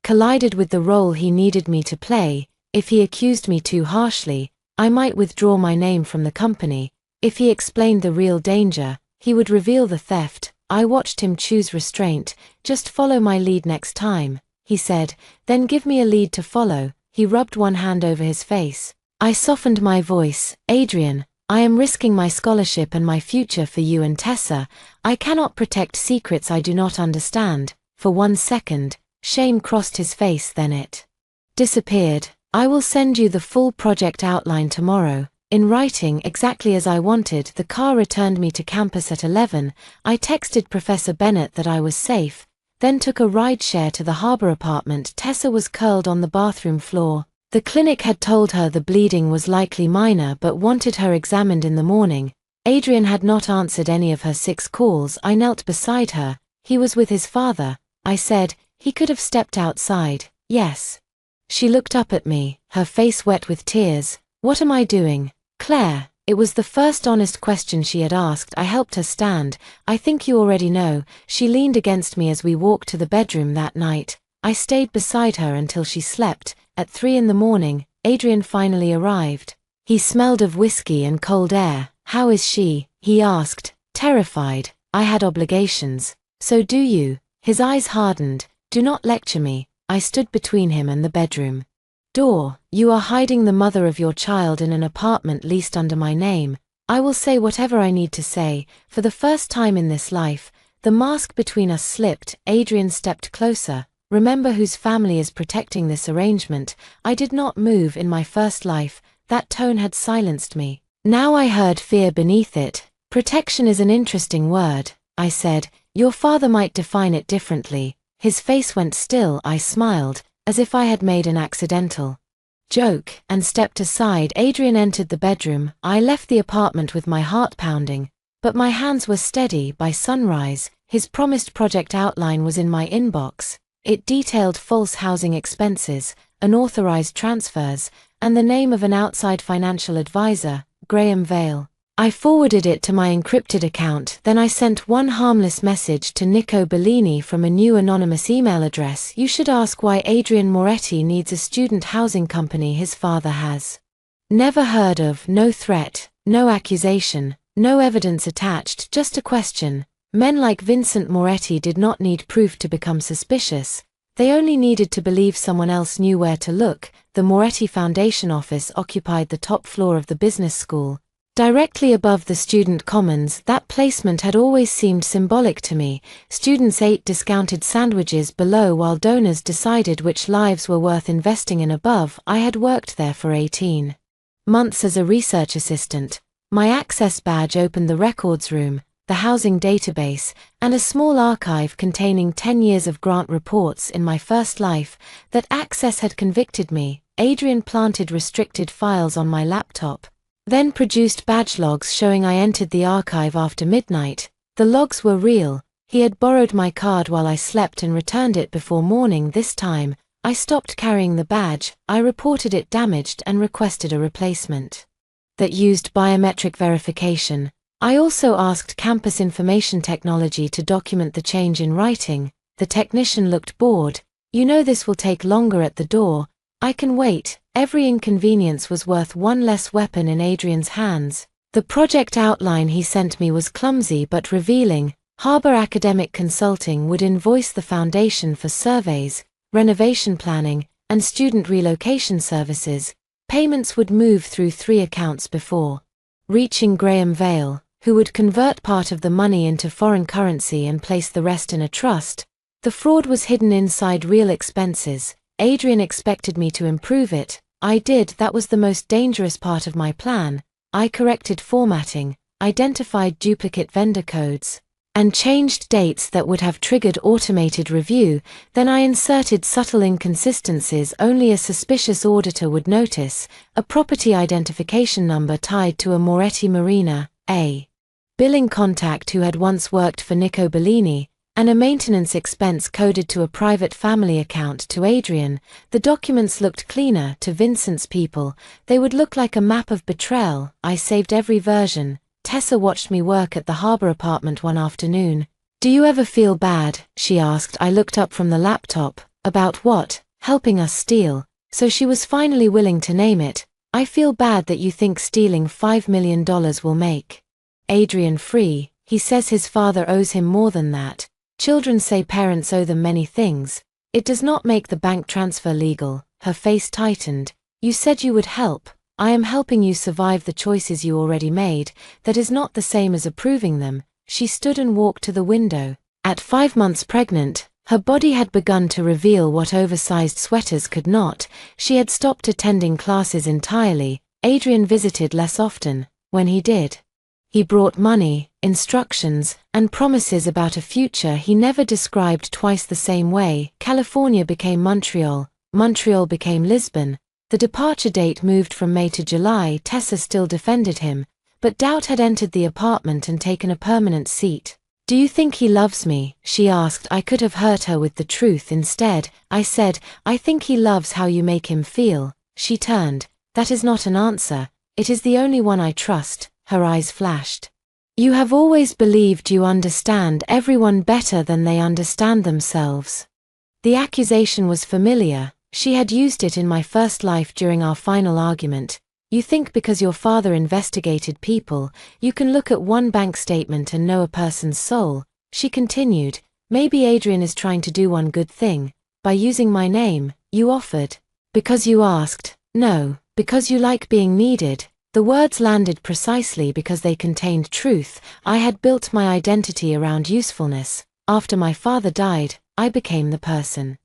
collided with the role he needed me to play. If he accused me too harshly, I might withdraw my name from the company. If he explained the real danger, he would reveal the theft. I watched him choose restraint. Just follow my lead next time, he said, then give me a lead to follow. He rubbed one hand over his face. I softened my voice. Adrian, I am risking my scholarship and my future for you and Tessa. I cannot protect secrets I do not understand. For 1 second, shame crossed his face, then it disappeared. I will send you the full project outline tomorrow. In writing, exactly as I wanted. The car returned me to campus at 11. I texted Professor Bennett that I was safe, then took a ride-share to the harbor apartment. Tessa was curled on the bathroom floor. The clinic had told her the bleeding was likely minor but wanted her examined in the morning. Adrian had not answered any of her 6 calls. I knelt beside her. He was with his father. I said, he could have stepped outside. Yes. She looked up at me, her face wet with tears. What am I doing? Claire. It was the first honest question she had asked. I helped her stand. I think you already know. She leaned against me as we walked to the bedroom that night. I stayed beside her until she slept. At 3 in the morning, Adrian finally arrived. He smelled of whiskey and cold air. How is she? He asked, terrified. I had obligations. So do you. His eyes hardened. Do not lecture me. I stood between him and the bedroom door. You are hiding the mother of your child in an apartment leased under my name. I will say whatever I need to say. For the first time in this life, the mask between us slipped. Adrian stepped closer. Remember whose family is protecting this arrangement. I did not move in my first life. That tone had silenced me. Now I heard fear beneath it. Protection is an interesting word, I said. Your father might define it differently. His face went still. I smiled, as if I had made an accidental joke, and stepped aside. Adrian entered the bedroom. I left the apartment with my heart pounding, but my hands were steady. By sunrise, his promised project outline was in my inbox. It detailed false housing expenses, unauthorized transfers, and the name of an outside financial advisor, Graham Vale. I forwarded it to my encrypted account, then I sent one harmless message to Nico Bellini from a new anonymous email address. You should ask why Adrian Moretti needs a student housing company his father has never heard of. No threat, no accusation, no evidence attached, just a question. Men like Vincent Moretti did not need proof to become suspicious. They only needed to believe someone else knew where to look. The Moretti Foundation office occupied the top floor of the business school, directly above the student commons. That placement had always seemed symbolic to me. Students ate discounted sandwiches below while donors decided which lives were worth investing in above. I had worked there for 18 months as a research assistant. My access badge opened the records room, the housing database, and a small archive containing 10 years of grant reports. In my first life, that access had convicted me. Adrian planted restricted files on my laptop, then produced badge logs showing I entered the archive after midnight. The logs were real. He had borrowed my card while I slept and returned it before morning. This time, I stopped carrying the badge. I reported it damaged and requested a replacement that used biometric verification. I also asked Campus Information Technology to document the change in writing. The technician looked bored. You know this will take longer at the door. I can wait. Every inconvenience was worth one less weapon in Adrian's hands. The project outline he sent me was clumsy but revealing. Harbor Academic Consulting would invoice the foundation for surveys, renovation planning, and student relocation services. Payments would move through 3 accounts before reaching Graham Vale, who would convert part of the money into foreign currency and place the rest in a trust. The fraud was hidden inside real expenses. Adrian expected me to improve it. I did. That was the most dangerous part of my plan. I corrected formatting, identified duplicate vendor codes, and changed dates that would have triggered automated review. Then I inserted subtle inconsistencies only a suspicious auditor would notice: a property identification number tied to a Moretti Marina, a billing contact who had once worked for Nico Bellini, and a maintenance expense coded to a private family account to Adrian. The documents looked cleaner to Vincent's people. They would look like a map of betrayal. I saved every version. Tessa watched me work at the harbor apartment one afternoon. "Do you ever feel bad?" she asked. I looked up from the laptop. "About what?" "Helping us steal." So she was finally willing to name it. "I feel bad that you think stealing $5 million will make Adrian free. He says his father owes him more than that. Children say parents owe them many things. It does not make the bank transfer legal." Her face tightened. "You said you would help. I am helping you survive the choices you already made. That is not the same as approving them." She stood and walked to the window. At 5 months pregnant, her body had begun to reveal what oversized sweaters could not. She had stopped attending classes entirely. Adrian visited less often. When he did, he brought money, instructions, and promises about a future he never described twice the same way. California became Montreal. Montreal became Lisbon. The departure date moved from May to July. Tessa still defended him, but doubt had entered the apartment and taken a permanent seat. "Do you think he loves me?" she asked. I could have hurt her with the truth instead. I said, "I think he loves how you make him feel." She turned. "That is not an answer. It is the only one I trust." Her eyes flashed. "You have always believed you understand everyone better than they understand themselves." The accusation was familiar. She had used it in my first life during our final argument. "You think because your father investigated people, you can look at one bank statement and know a person's soul." She continued, "Maybe Adrian is trying to do one good thing. By using my name, you offered. Because you asked. No, because you like being needed." The words landed precisely because they contained truth. I had built my identity around usefulness. After my father died, I became the person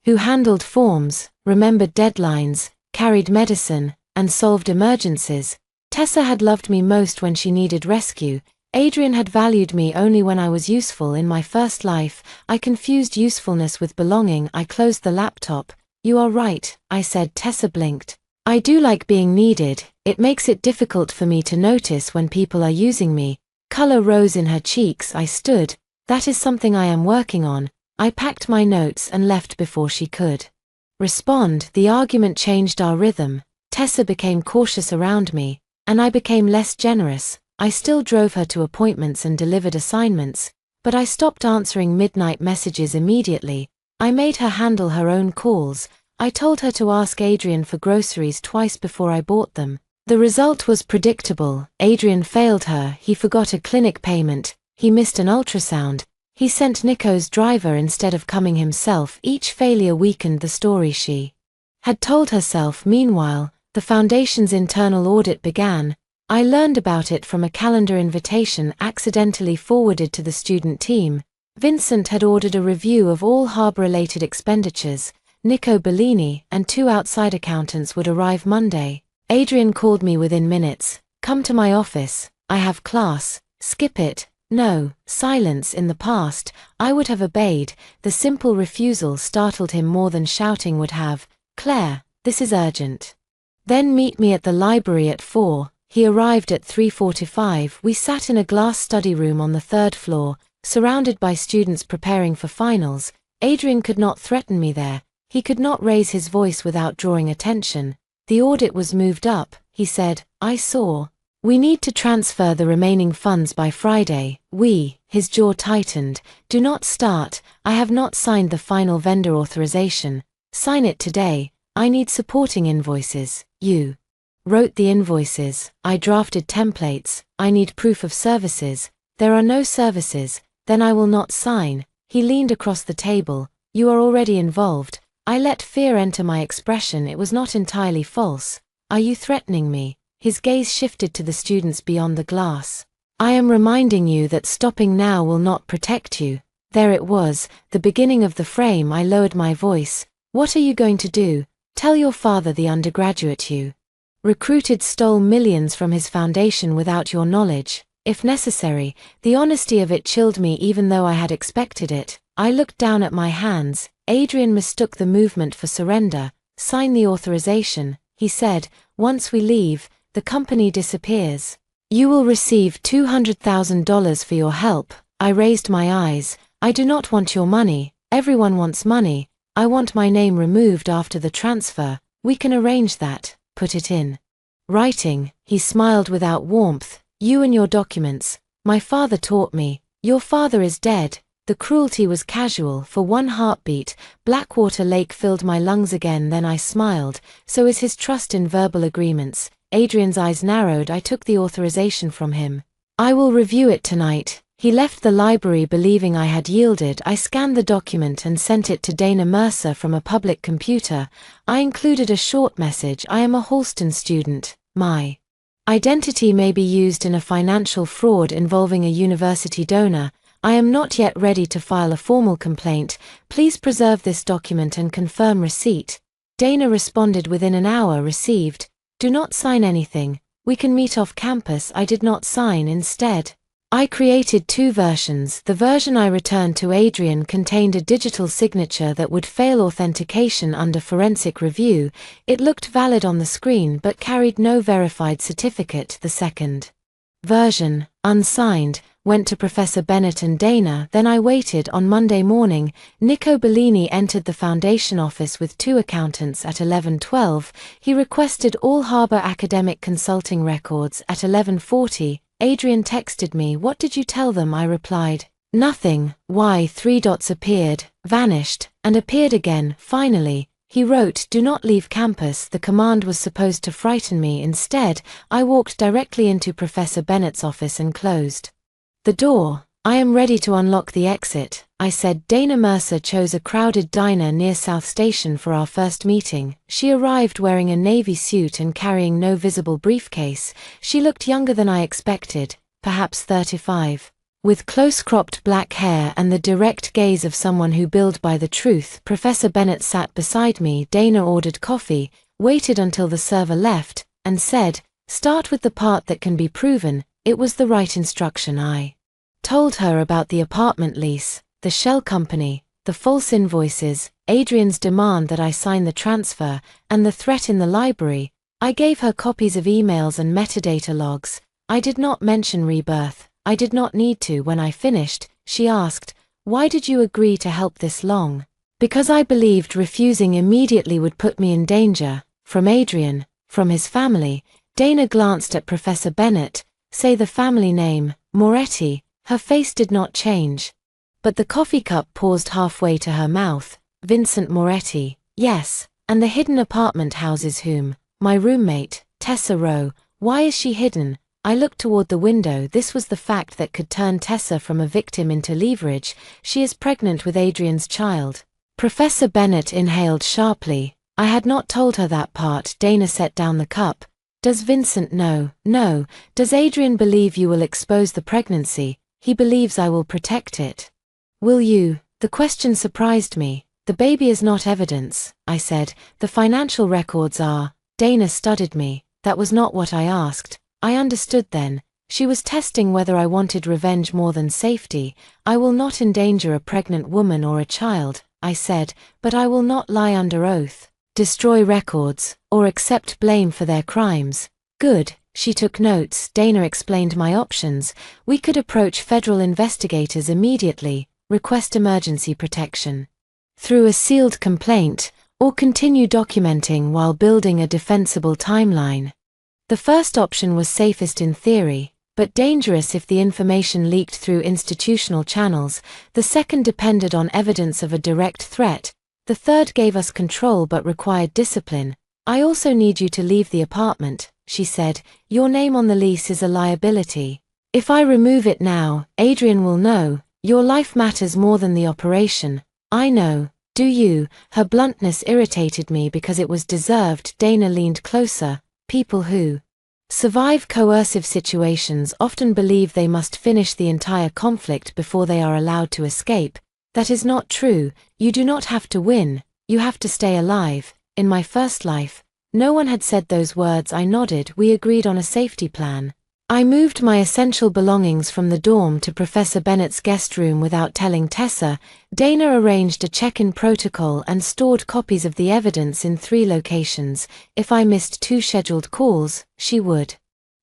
who handled forms, remembered deadlines, carried medicine, and solved emergencies. Tessa had loved me most when she needed rescue. Adrian had valued me only when I was useful. In my first life, I confused usefulness with belonging. I closed the laptop. "You are right," I said. Tessa blinked. "I do like being needed. It makes it difficult for me to notice when people are using me." Color rose in her cheeks. I stood. "That is something I am working on." I packed my notes and left before she could respond. The argument changed our rhythm. Tessa became cautious around me, and I became less generous. I still drove her to appointments and delivered assignments, but I stopped answering midnight messages immediately. I made her handle her own calls. I told her to ask Adrian for groceries twice before I bought them. The result was predictable. Adrian failed her, he forgot a clinic payment, he missed an ultrasound, he sent Nico's driver instead of coming himself. Each failure weakened the story she had told herself. Meanwhile, the foundation's internal audit began. I learned about it from a calendar invitation accidentally forwarded to the student team. Vincent had ordered a review of all Harbor-related expenditures. Nico Bellini and 2 outside accountants would arrive Monday. Adrian called me within minutes. "Come to my office. I have class." "Skip it." No. Silence. In the past, I would have obeyed. The simple refusal startled him more than shouting would have. "Claire, this is urgent." "Then meet me at the library at 4. He arrived at 3:45. We sat in a glass study room on the 3rd floor, surrounded by students preparing for finals. Adrian could not threaten me there. He could not raise his voice without drawing attention. "The audit was moved up," he said. "I saw. We need to transfer the remaining funds by Friday." His jaw tightened. "Do not start. I have not signed the final vendor authorization. Sign it today. I need supporting invoices." "You wrote the invoices. I drafted templates. I need proof of services." "There are no services." "Then I will not sign." He leaned across the table. "You are already involved." I let fear enter my expression. It was not entirely false. "Are you threatening me?" His gaze shifted to the students beyond the glass. "I am reminding you that stopping now will not protect you." There it was, the beginning of the frame. I lowered my voice. "What are you going to do? Tell your father the undergraduate you recruited stole millions from his foundation without your knowledge?" If necessary. The honesty of it chilled me even though I had expected it. I looked down at my hands. Adrian mistook the movement for surrender. "Sign the authorization," he said. "Once we leave, the company disappears. You will receive $200,000 for your help." I raised my eyes. "I do not want your money. Everyone wants money. I want my name removed after the transfer." "We can arrange that. Put it in writing." He smiled without warmth. "You and your documents. My father taught me. Your father is dead." The cruelty was casual. For one heartbeat, Blackwater Lake filled my lungs again. Then I smiled. "So is his trust in verbal agreements." Adrian's eyes narrowed. I took the authorization from him. "I will review it tonight." He left the library believing I had yielded. I scanned the document and sent it to Dana Mercer from a public computer. I included a short message. "I am a Halston student. My identity may be used in a financial fraud involving a university donor. I am not yet ready to file a formal complaint. Please preserve this document and confirm receipt." Dana responded within an hour. "Received. Do not sign anything. We can meet off campus." I did not sign. Instead, I created 2 versions. The version I returned to Adrian contained a digital signature that would fail authentication under forensic review. It looked valid on the screen but carried no verified certificate. The second version, unsigned, went to Professor Bennett and Dana. Then I waited. On Monday morning, Nico Bellini entered the foundation office with 2 accountants at 11:12. He requested all Harbor academic consulting records at 11:40. Adrian texted me. "What did you tell them?" I replied, "Nothing." Why? 3 dots appeared, vanished, and appeared again. Finally, he wrote, "Do not leave campus." The command was supposed to frighten me. Instead, I walked directly into Professor Bennett's office and closed the door. "I am ready to unlock the exit," I said. Dana Mercer chose a crowded diner near South Station for our first meeting. She arrived wearing a navy suit and carrying no visible briefcase. She looked younger than I expected, perhaps 35. With close-cropped black hair and the direct gaze of someone who billed by the truth. Professor Bennett sat beside me. Dana ordered coffee, waited until the server left, and said, "Start with the part that can be proven." It was the right instruction. I told her about the apartment lease, the shell company, the false invoices, Adrian's demand that I sign the transfer, and the threat in the library. I gave her copies of emails and metadata logs. I did not mention Rebirth. I did not need to. When I finished, she asked, "Why did you agree to help this long?" "Because I believed refusing immediately would put me in danger. From Adrian, from his family." Dana glanced at Professor Bennett. Say the family name, Moretti. Her face did not change. But the coffee cup paused halfway to her mouth. Vincent Moretti, yes, and the hidden apartment houses whom? My roommate, Tessa Rowe. Why is she hidden? I looked toward the window. This was the fact that could turn Tessa from a victim into leverage. She is pregnant with Adrian's child. Professor Bennett inhaled sharply. I had not told her that part. Dana set down the cup. Does Vincent know? No. Does Adrian believe you will expose the pregnancy? He believes I will protect it. Will you? The question surprised me. The baby is not evidence, I said. The financial records are. Dana studied me. That was not what I asked. I understood then. She was testing whether I wanted revenge more than safety. I will not endanger a pregnant woman or a child, I said, but I will not lie under oath, destroy records, or accept blame for their crimes. Good. She took notes. Dana explained my options. We could approach federal investigators immediately, request emergency protection through a sealed complaint, or continue documenting while building a defensible timeline. The first option was safest in theory, but dangerous if the information leaked through institutional channels. The second depended on evidence of a direct threat. The third gave us control but required discipline. I also need you to leave the apartment, she said. Your name on the lease is a liability. If I remove it now, Adrian will know. Your life matters more than the operation. I know. Do you? Her bluntness irritated me because it was deserved. Dana leaned closer. People who survive coercive situations often believe they must finish the entire conflict before they are allowed to escape. That is not true. You do not have to win. You have to stay alive. In my first life, no one had said those words. I nodded. We agreed on a safety plan. I moved my essential belongings from the dorm to Professor Bennett's guest room without telling Tessa. Dana arranged a check-in protocol and stored copies of the evidence in 3 locations. If I missed 2 scheduled calls, she would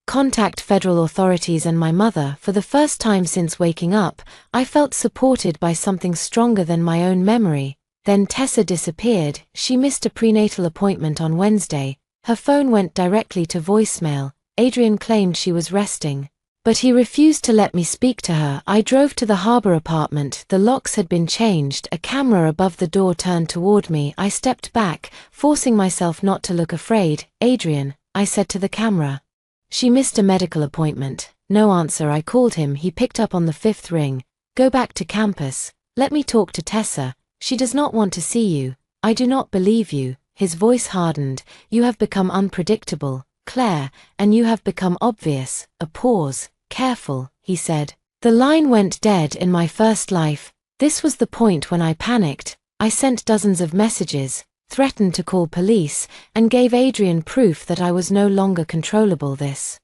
contact federal authorities and my mother. For the first time since waking up, I felt supported by something stronger than my own memory. Then Tessa disappeared. She missed a prenatal appointment on Wednesday. Her phone went directly to voicemail. Adrian claimed she was resting, but he refused to let me speak to her. I drove to the harbor apartment. The locks had been changed. A camera above the door turned toward me. I stepped back, forcing myself not to look afraid. Adrian, I said to the camera. She missed a medical appointment. No answer. I called him. He picked up on the 5th ring. Go back to campus. Let me talk to Tessa. She does not want to see you. I do not believe you. His voice hardened. You have become unpredictable, Claire, and you have become obvious. A pause. Careful, he said. The line went dead in my first life. This was the point when I panicked. I sent dozens of messages, threatened to call police, and gave Adrian proof that I was no longer controllable this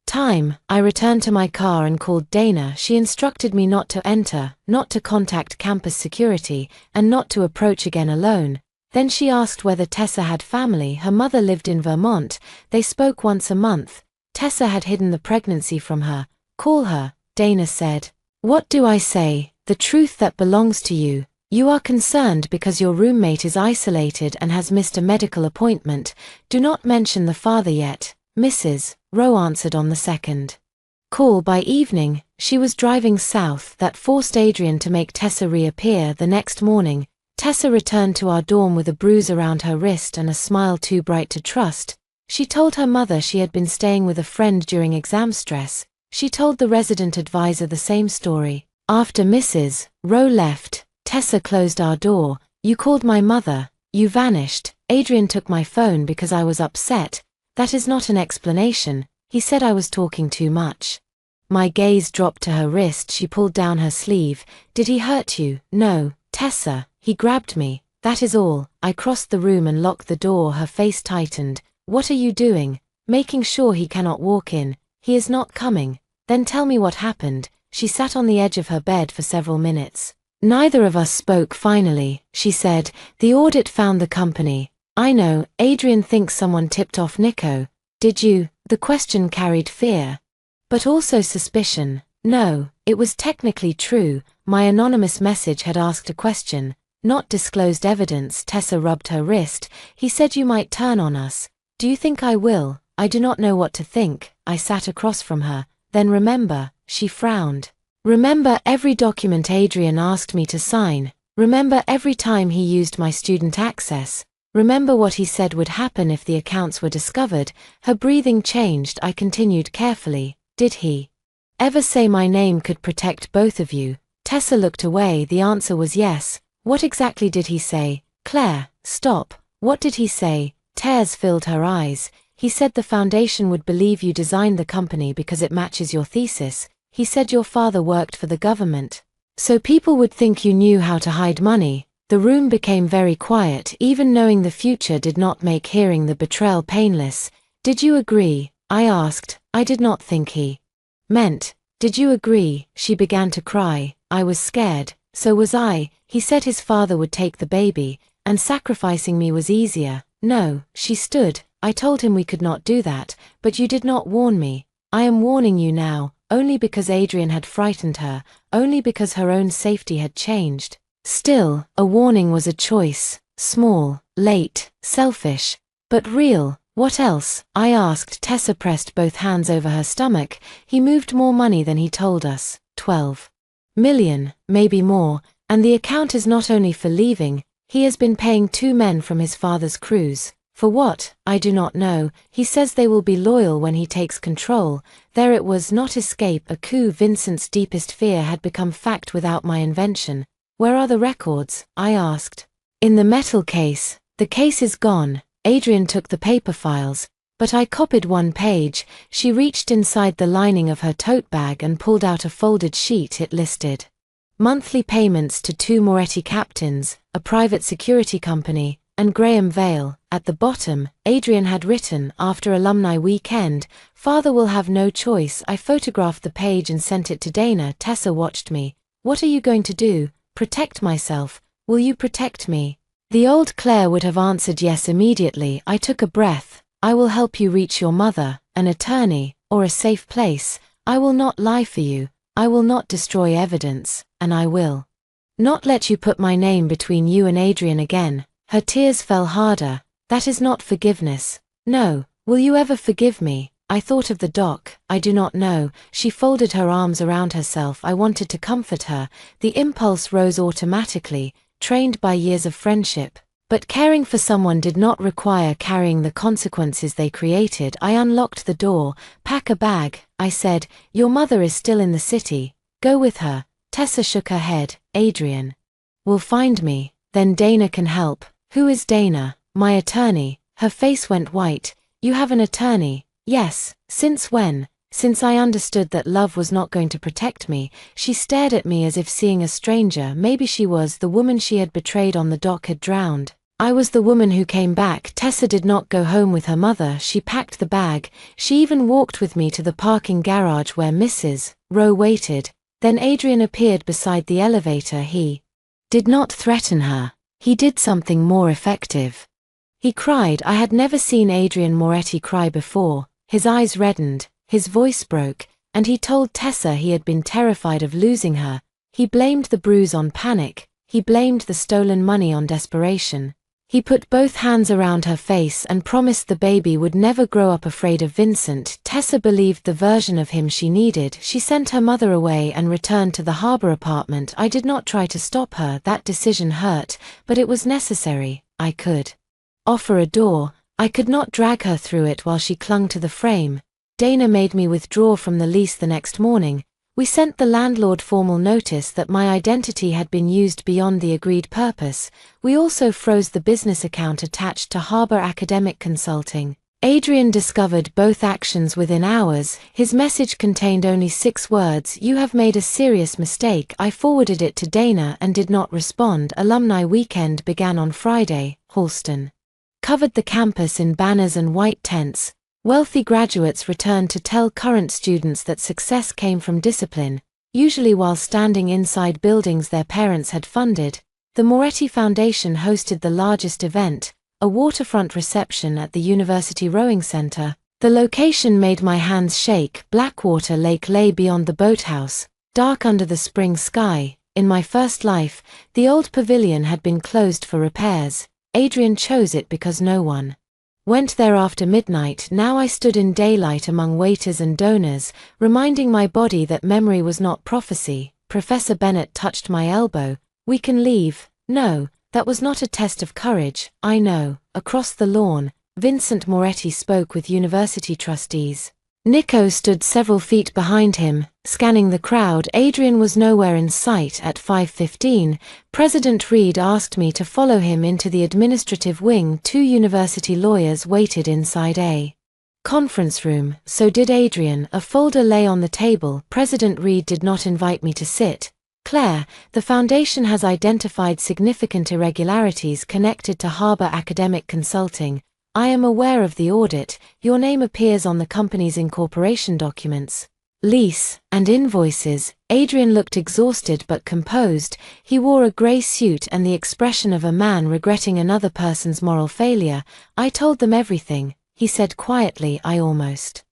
time. I returned to my car and called Dana. She instructed me not to enter, not to contact campus security, and not to approach again alone. Then she asked whether Tessa had family. Her mother lived in Vermont. They spoke once a month. Tessa had hidden the pregnancy from her. Call her, Dana said. What do I say? The truth that belongs to you. You are concerned because your roommate is isolated and has missed a medical appointment. Do not mention the father yet. Mrs. Rowe answered on the second call. By evening, she was driving south. That forced Adrian to make Tessa reappear. The next morning, Tessa returned to our dorm with a bruise around her wrist and a smile too bright to trust. She told her mother she had been staying with a friend during exam stress. She told the resident advisor the same story. After Mrs. Rowe left, Tessa closed our door. You called my mother. You vanished. Adrian took my phone because I was upset. That is not an explanation. He said I was talking too much. My gaze dropped to her wrist. She pulled down her sleeve. Did he hurt you? No, Tessa. He grabbed me. That is all. I crossed the room and locked the door. Her face tightened. What are you doing? Making sure he cannot walk in. He is not coming. Then tell me what happened. She sat on the edge of her bed for several minutes. Neither of us spoke. Finally, she said, the audit found the company. I know, Adrian thinks someone tipped off Nico. Did you? The question carried fear, but also suspicion. No, it was technically true. My anonymous message had asked a question, not disclosed evidence. Tessa rubbed her wrist. He said you might turn on us. Do you think I will? I do not know what to think. I sat across from her. Then remember, she frowned. Remember every document Adrian asked me to sign. Remember every time he used my student access. Remember what he said would happen if the accounts were discovered. Her breathing changed. I continued carefully. Did he ever say my name could protect both of you? Tessa looked away. The answer was yes. What exactly did he say? Claire, stop. What did he say? Tears filled her eyes. He said the foundation would believe you designed the company because it matches your thesis. He said your father worked for the government, so people would think you knew how to hide money. The room became very quiet. Even knowing the future did not make hearing the betrayal painless. Did you agree? I asked. I did not think he meant. Did you agree? She began to cry. I was scared. So was I. He said his father would take the baby, and sacrificing me was easier. No, she stood. I told him we could not do that, but you did not warn me. I am warning you now, only because Adrian had frightened her, only because her own safety had changed. Still, a warning was a choice. Small, late, selfish, but real. What else? I asked. Tessa pressed both hands over her stomach. He moved more money than he told us. 12 million, maybe more, and the account is not only for leaving. He has been paying 2 men from his father's crews. For what? I do not know. He says they will be loyal when he takes control. There it was, not escape, a coup. Vincent's deepest fear had become fact without my invention. Where are the records? I asked. In the metal case. The case is gone. Adrian took the paper files, but I copied one page. She reached inside the lining of her tote bag and pulled out a folded sheet. It listed monthly payments to 2 Moretti captains, a private security company, and Graham Vale. At the bottom, Adrian had written, after alumni weekend, father will have no choice. I photographed the page and sent it to Dana. Tessa watched me. What are you going to do? Protect myself. Will you protect me? The old Claire would have answered yes immediately. I took a breath. I will help you reach your mother, an attorney, or a safe place. I will not lie for you. I will not destroy evidence, and I will not let you put my name between you and Adrian again. Her tears fell harder. That is not forgiveness. No. Will you ever forgive me? I thought of the doc. I do not know. She folded her arms around herself. I wanted to comfort her. The impulse rose automatically, trained by years of friendship. But caring for someone did not require carrying the consequences they created. I unlocked the door. Pack a bag, I said. Your mother is still in the city. Go with her. Tessa shook her head. Adrian will find me. Then Dana can help. Who is Dana? My attorney. Her face went white. You have an attorney? Yes. Since when? Since I understood that love was not going to protect me. She stared at me as if seeing a stranger. Maybe she was. The woman she had betrayed on the dock had drowned. I was the woman who came back. Tessa did not go home with her mother. She packed the bag. She even walked with me to the parking garage where Mrs. Rowe waited. Then Adrian appeared beside the elevator. He did not threaten her. He did something more effective. He cried. I had never seen Adrian Moretti cry before. His eyes reddened, his voice broke, and he told Tessa he had been terrified of losing her. He blamed the bruise on panic. He blamed the stolen money on desperation. He put both hands around her face and promised the baby would never grow up afraid of Vincent. Tessa believed the version of him she needed. She sent her mother away and returned to the harbor apartment. I did not try to stop her. That decision hurt, but it was necessary. I could offer a door. I could not drag her through it while she clung to the frame. Dana made me withdraw from the lease the next morning. We sent the landlord formal notice that my identity had been used beyond the agreed purpose. We also froze the business account attached to Harbor Academic Consulting. Adrian discovered both actions within hours. His message contained only 6 words: "You have made a serious mistake." I forwarded it to Dana and did not respond. Alumni weekend began on Friday. Halston covered the campus in banners and white tents. Wealthy graduates returned to tell current students that success came from discipline, usually while standing inside buildings their parents had funded. The Moretti Foundation hosted the largest event, a waterfront reception at the University Rowing Center. The location made my hands shake. Blackwater Lake lay beyond the boathouse, dark under the spring sky. In my first life, the old pavilion had been closed for repairs. Adrian chose it because no one Went there after midnight. Now I stood in daylight among waiters and donors, reminding my body that memory was not prophecy. Professor Bennett touched my elbow. We can leave. No, that was not a test of courage, I know. Across the lawn, Vincent Moretti spoke with university trustees. Nico stood several feet behind him, scanning the crowd. Adrian was nowhere in sight. At 5:15, President Reed asked me to follow him into the administrative wing. 2 university lawyers waited inside a conference room. So did Adrian. A folder lay on the table. President Reed did not invite me to sit. Claire, the Foundation has identified significant irregularities connected to Harbor Academic Consulting. I am aware of the audit. Your name appears on the company's incorporation documents, lease, and invoices. Adrian looked exhausted but composed. He wore a gray suit and the expression of a man regretting another person's moral failure. I told them everything, he said quietly. I almost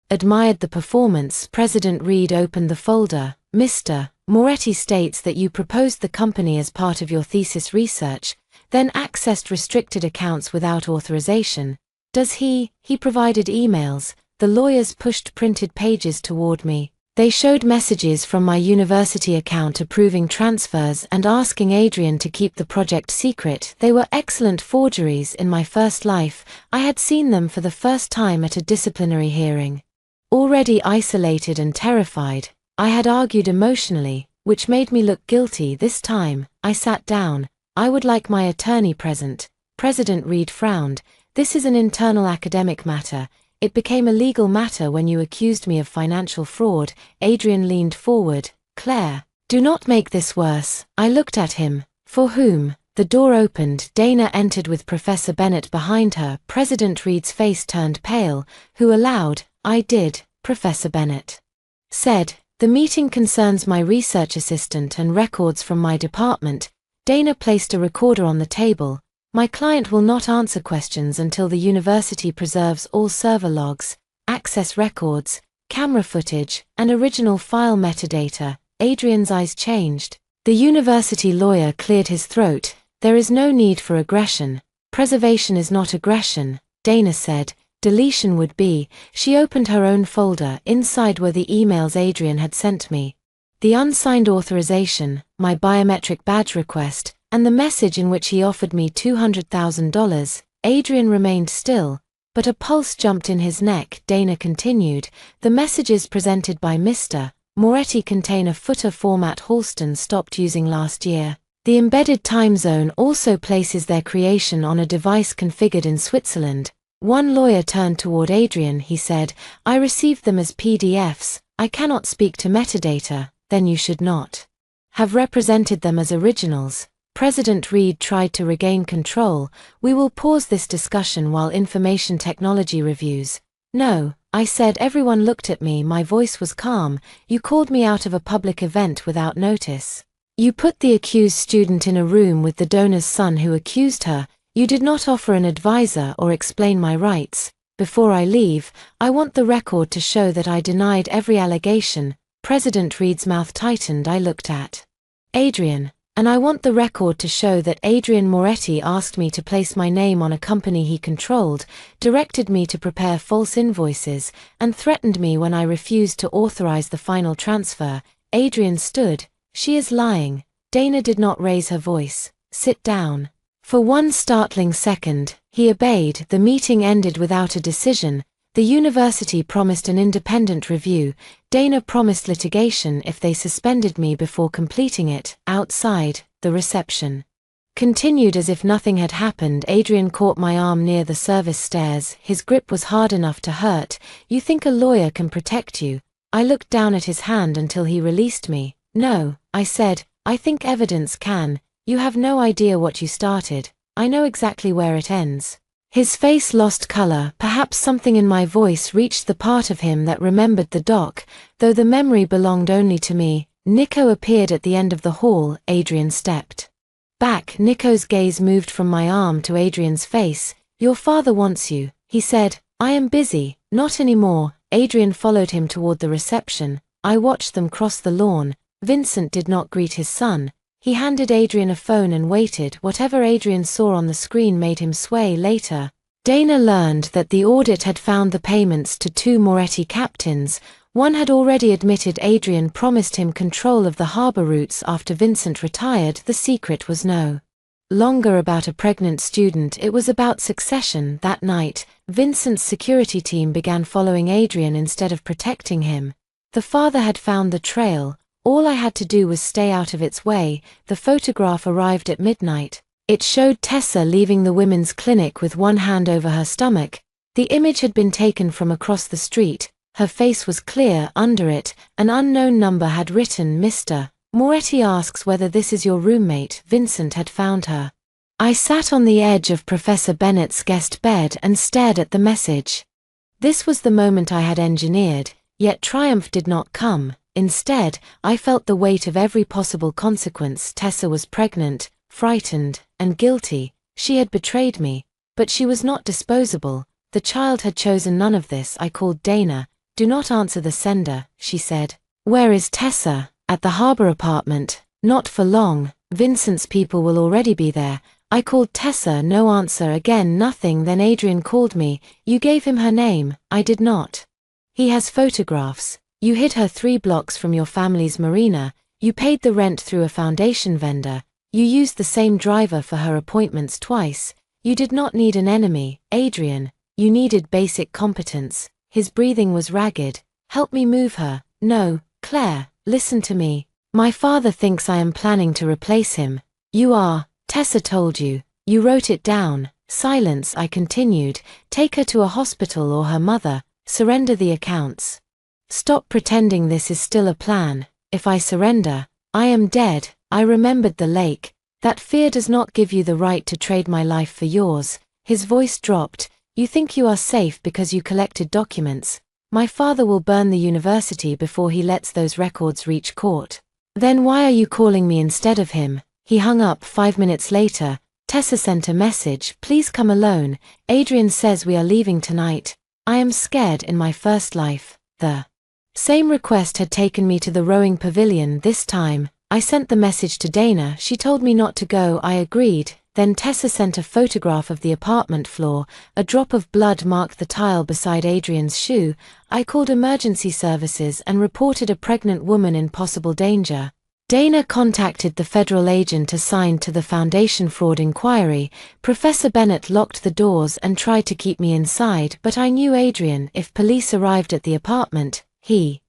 admired the performance. President Reed opened the folder. Mr. Moretti states that you proposed the company as part of your thesis research, then accessed restricted accounts without authorization. Does he provided emails. The lawyers pushed printed pages toward me. They showed messages from my university account approving transfers and asking Adrian to keep the project secret. They were excellent forgeries. In my first life, I had seen them for the first time at a disciplinary hearing. Already isolated and terrified, I had argued emotionally, which made me look guilty. This time, I sat down. I would like my attorney present. President Reed frowned. This is an internal academic matter. It became a legal matter when you accused me of financial fraud. Adrian leaned forward. Claire, do not make this worse. I looked at him. For whom? The door opened. Dana entered with Professor Bennett behind her. President Reed's face turned pale. Who allowed? I did, Professor Bennett said. The meeting concerns my research assistant and records from my department. Dana placed a recorder on the table. My client will not answer questions until the university preserves all server logs, access records, camera footage, and original file metadata. Adrian's eyes changed. The university lawyer cleared his throat. There is no need for aggression. Preservation is not aggression, Dana said. Deletion would be. She opened her own folder. Inside were the emails Adrian had sent me. The unsigned authorization, my biometric badge request, and the message in which he offered me $200,000. Adrian remained still, but a pulse jumped in his neck. Dana continued. The messages presented by Mr. Moretti contain a footer format Halston stopped using last year. The embedded time zone also places their creation on a device configured in Switzerland. One lawyer turned toward Adrian. He said, I received them as PDFs. I cannot speak to metadata. Then you should not have represented them as originals. President Reed tried to regain control. We will pause this discussion while information technology reviews. No, I said. Everyone looked at me. My voice was calm. You called me out of a public event without notice. You put the accused student in a room with the donor's son who accused her. You did not offer an advisor or explain my rights. Before I leave, I want the record to show that I denied every allegation. President Reed's mouth tightened. I looked at Adrian, and I want the record to show that Adrian Moretti asked me to place my name on a company he controlled, directed me to prepare false invoices, and threatened me when I refused to authorize the final transfer. Adrian stood. She is lying. Dana did not raise her voice. Sit down. For one startling second, he obeyed. The meeting ended without a decision. The university promised an independent review. Dana promised litigation if they suspended me before completing it. Outside, the reception continued as if nothing had happened. Adrian caught my arm near the service stairs. His grip was hard enough to hurt. You think a lawyer can protect you? I looked down at his hand until he released me. No, I said, I think evidence can. You have no idea what you started. I know exactly where it ends. His face lost color. Perhaps something in my voice reached the part of him that remembered the doc, though the memory belonged only to me. Nico appeared at the end of the hall. Adrian stepped back. Nico's gaze moved from my arm to Adrian's face. Your father wants you, he said. I am busy. Not anymore. Adrian followed him toward the reception. I watched them cross the lawn. Vincent did not greet his son. He handed Adrian a phone and waited. Whatever Adrian saw on the screen made him sway. Later, Dana learned that the audit had found the payments to 2 Moretti captains. One had already admitted Adrian promised him control of the harbor routes after Vincent retired. The secret was no longer about a pregnant student, it was about succession. That night, Vincent's security team began following Adrian instead of protecting him. The father had found the trail. All I had to do was stay out of its way. The photograph arrived at midnight. It showed Tessa leaving the women's clinic with one hand over her stomach. The image had been taken from across the street. Her face was clear. Under it, an unknown number had written, "Mr. Moretti asks whether this is your roommate." Vincent had found her. I sat on the edge of Professor Bennett's guest bed and stared at the message. This was the moment I had engineered, yet triumph did not come. Instead, I felt the weight of every possible consequence. Tessa was pregnant, frightened, and guilty. She had betrayed me, but she was not disposable. The child had chosen none of this. I called Dana. "Do not answer the sender," she said. "Where is Tessa?" "At the harbor apartment." "Not for long. Vincent's people will already be there." I called Tessa. No answer. Again nothing. Then Adrian called me. "You gave him her name." "I did not." "He has photographs. You hid her 3 blocks from your family's marina. You paid the rent through a foundation vendor. You used the same driver for her appointments twice. You did not need an enemy, Adrian. You needed basic competence." His breathing was ragged. "Help me move her." "No, Claire, listen to me. My father thinks I am planning to replace him." "You are. Tessa told you. You wrote it down." Silence. I continued. "Take her to a hospital or her mother. Surrender the accounts. Stop pretending this is still a plan. If I surrender, I am dead." I remembered the lake. "That fear does not give you the right to trade my life for yours." His voice dropped. "You think you are safe because you collected documents. My father will burn the university before he lets those records reach court. Then why are you calling me instead of him?" He hung up. 5 minutes later, Tessa sent a message. "Please come alone. Adrian says we are leaving tonight. I am scared." In my first life, the same request had taken me to the rowing pavilion. This time, I sent the message to Dana. She told me not to go. I agreed. Then Tessa sent a photograph of the apartment floor. A drop of blood marked the tile beside Adrian's shoe. I called emergency services and reported a pregnant woman in possible danger. Dana contacted the federal agent assigned to the foundation fraud inquiry. Professor Bennett locked the doors and tried to keep me inside, but I knew Adrian. If police arrived at the apartment, he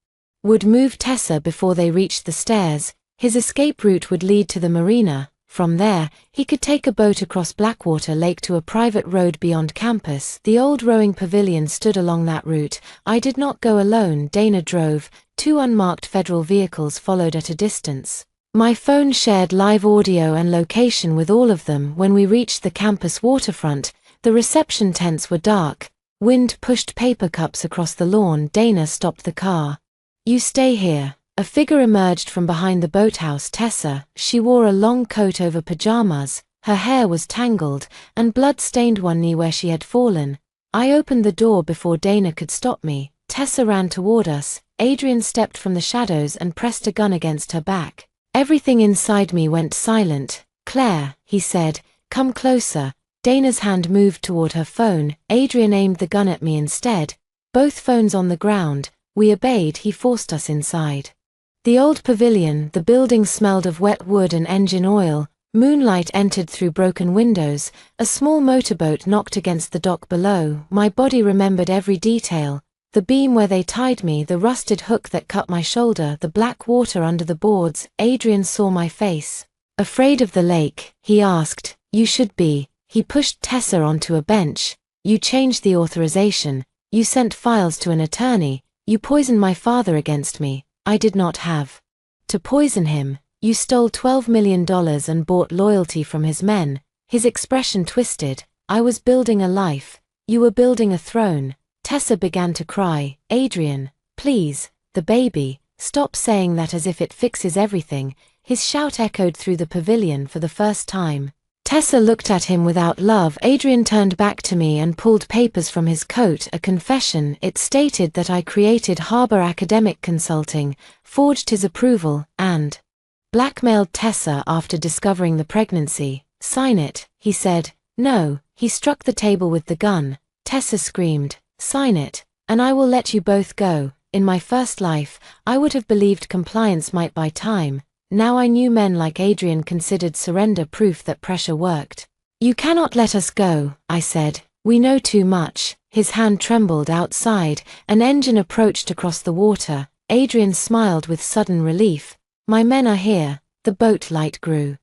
would move Tessa before they reached the stairs. His escape route would lead to the marina. From there, he could take a boat across Blackwater Lake to a private road beyond campus. The old rowing pavilion stood along that route. I did not go alone. Dana drove. 2 unmarked federal vehicles followed at a distance. My phone shared live audio and location with all of them. When we reached the campus waterfront, the reception tents were dark. Wind pushed paper cups across the lawn. Dana stopped the car. "You stay here." A figure emerged from behind the boathouse. Tessa. She wore a long coat over pajamas. Her hair was tangled, and blood stained one knee where she had fallen. I opened the door before Dana could stop me. Tessa ran toward us. Adrian stepped from the shadows and pressed a gun against her back. Everything inside me went silent. "Claire," he said, "come closer." Dana's hand moved toward her phone. Adrian aimed the gun at me instead. Both phones on the ground. We obeyed. He forced us inside the old pavilion. The building smelled of wet wood and engine oil. Moonlight entered through broken windows. A small motorboat knocked against the dock below. My body remembered every detail. The beam where they tied me, the rusted hook that cut my shoulder, the black water under the boards. Adrian saw my face. "Afraid of the lake?" he asked. "You should be." He pushed Tessa onto a bench. "You changed the authorization. You sent files to an attorney. You poisoned my father against me. I did not have to poison him. You stole $12 million and bought loyalty from his men." His expression twisted. "I was building a life. You were building a throne." Tessa began to cry. "Adrian, please, the baby, stop saying that as if it fixes everything." His shout echoed through the pavilion for the first time. Tessa looked at him without love. Adrian turned back to me and pulled papers from his coat. A confession. It stated that I created Harbor Academic Consulting, forged his approval, and blackmailed Tessa after discovering the pregnancy. "Sign it," he said. "No." He struck the table with the gun. Tessa screamed, "Sign it, and I will let you both go." In my first life, I would have believed compliance might buy time. Now I knew men like Adrian considered surrender proof that pressure worked. "You cannot let us go," I said. "We know too much." His hand trembled. Outside, an engine approached across the water. Adrian smiled with sudden relief. "My men are here." The boat light grew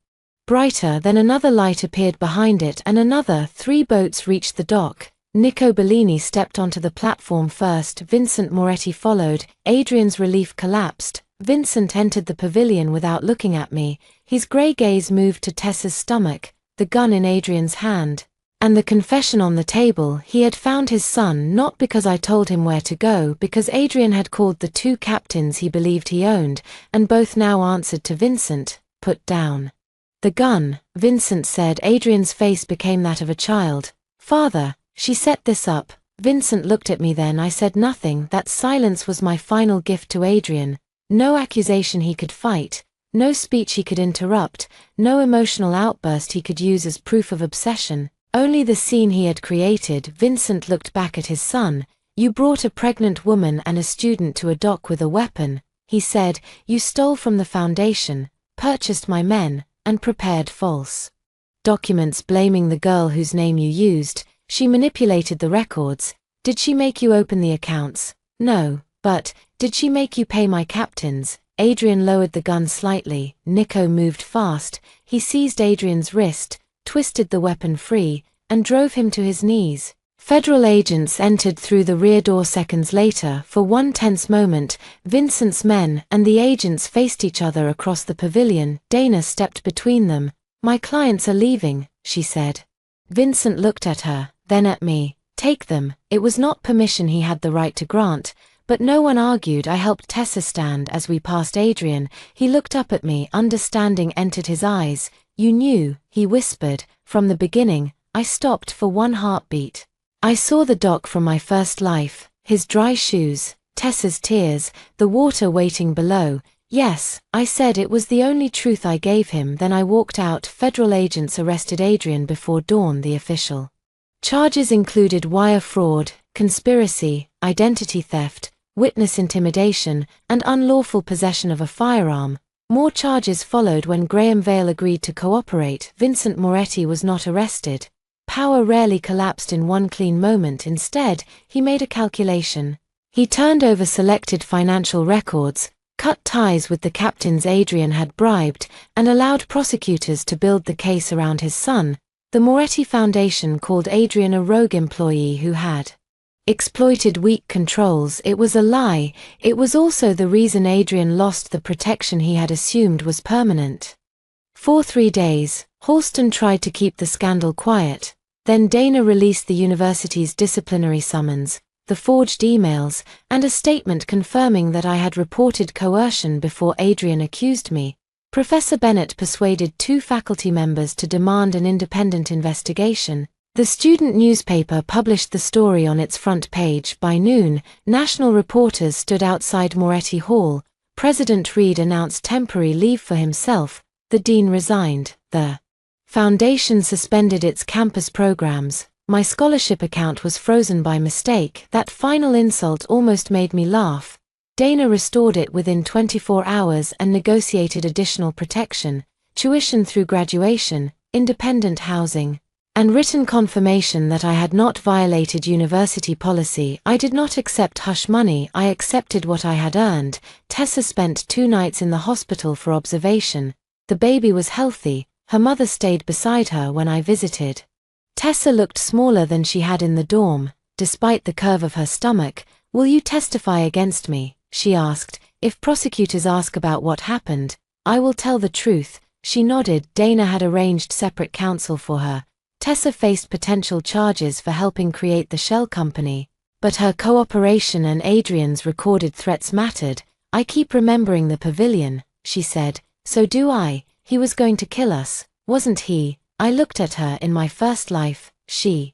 brighter, then another light appeared behind it and another. 3 boats reached the dock. Nico Bellini stepped onto the platform first. Vincent Moretti followed. Adrian's relief collapsed. Vincent entered the pavilion without looking at me. His grey gaze moved to Tessa's stomach, the gun in Adrian's hand, and the confession on the table. He had found his son not because I told him where to go, because Adrian had called the 2 captains he believed he owned, and both now answered to Vincent. "Put down the gun," Vincent said. Adrian's face became that of a child. "Father, she set this up." Vincent looked at me. Then I said nothing. That silence was my final gift to Adrian. No accusation he could fight, no speech he could interrupt, no emotional outburst he could use as proof of obsession. Only the scene he had created. Vincent looked back at his son. "You brought a pregnant woman and a student to a dock with a weapon," he said. "You stole from the Foundation, purchased my men, and prepared false documents blaming the girl whose name you used. She manipulated the records. Did she make you open the accounts? No, but did she make you pay my captains?" Adrian lowered the gun slightly. Nico moved fast. He seized Adrian's wrist, twisted the weapon free, and drove him to his knees. Federal agents entered through the rear door seconds later. For one tense moment, Vincent's men and the agents faced each other across the pavilion. Dana stepped between them. "My clients are leaving," she said. Vincent looked at her, then at me. "Take them." It was not permission he had the right to grant, but no one argued. I helped Tessa stand as we passed Adrian. He looked up at me. Understanding entered his eyes. "You knew," he whispered, "from the beginning." I stopped for one heartbeat. I saw the dock from my first life, his dry shoes, Tessa's tears, the water waiting below. "Yes," I said. It was the only truth I gave him. Then I walked out. Federal agents arrested Adrian before dawn. The official charges included wire fraud, conspiracy, identity theft, witness intimidation, and unlawful possession of a firearm. More charges followed when Graham Vale agreed to cooperate. Vincent Moretti was not arrested. Power rarely collapsed in one clean moment. Instead, he made a calculation. He turned over selected financial records, cut ties with the captains Adrian had bribed, and allowed prosecutors to build the case around his son. The Moretti Foundation called Adrian a rogue employee who had exploited weak controls. It was a lie. It was also the reason Adrian lost the protection he had assumed was permanent. For 3 days, Halston tried to keep the scandal quiet. Then Dana released the university's disciplinary summons, the forged emails, and a statement confirming that I had reported coercion before Adrian accused me. Professor Bennett persuaded 2 faculty members to demand an independent investigation. The student newspaper published the story on its front page. By noon, national reporters stood outside Moretti Hall. President Reed announced temporary leave for himself. The dean resigned. The foundation suspended its campus programs. My scholarship account was frozen by mistake. That final insult almost made me laugh. Dana restored it within 24 hours and negotiated additional protection, tuition through graduation, independent housing, and written confirmation that I had not violated university policy. I did not accept hush money. I accepted what I had earned. Tessa spent 2 nights in the hospital for observation. The baby was healthy. Her mother stayed beside her when I visited. Tessa looked smaller than she had in the dorm, despite the curve of her stomach. "Will you testify against me?" she asked. "If prosecutors ask about what happened, I will tell the truth." She nodded. Dana had arranged separate counsel for her. Tessa faced potential charges for helping create the shell company, but her cooperation and Adrian's recorded threats mattered. "I keep remembering the pavilion," she said. "So do I. He was going to kill us, wasn't he?" I looked at her. In my first life, she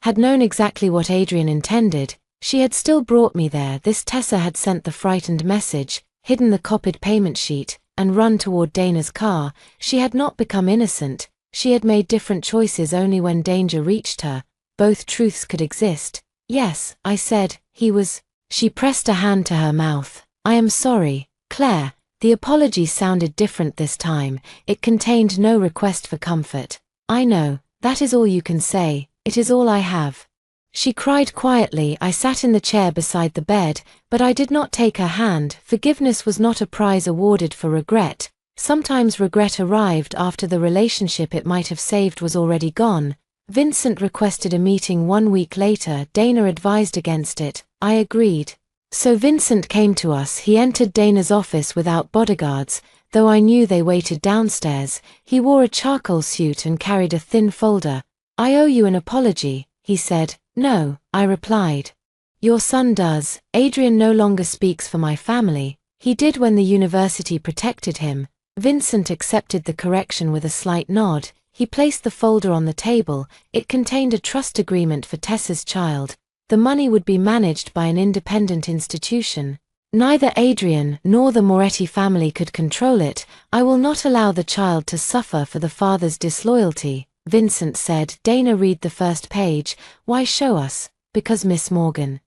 had known exactly what Adrian intended. She had still brought me there. This Tessa had sent the frightened message, hidden the copied payment sheet, and run toward Dana's car. She had not become innocent. She had made different choices only when danger reached her. Both truths could exist. Yes, I said, he was. She pressed a hand to her mouth. I am sorry, Claire. The apology sounded different this time. It contained no request for comfort. I know, that is all you can say. It is all I have. She cried quietly. I sat in the chair beside the bed, but I did not take her hand. Forgiveness was not a prize awarded for regret. Sometimes regret arrived after the relationship it might have saved was already gone. Vincent requested a meeting 1 week later. Dana advised against it. I agreed. So Vincent came to us. He entered Dana's office without bodyguards, though I knew they waited downstairs. He wore a charcoal suit and carried a thin folder. I owe you an apology, he said. No, I replied. Your son does. Adrian no longer speaks for my family. He did when the university protected him. Vincent accepted the correction with a slight nod. He placed the folder on the table. It contained a trust agreement for Tessa's child. The money would be managed by an independent institution. Neither Adrian nor the Moretti family could control it. I will not allow the child to suffer for the father's disloyalty, Vincent said. Dana, read the first page. Why show us? Because Miss Morgan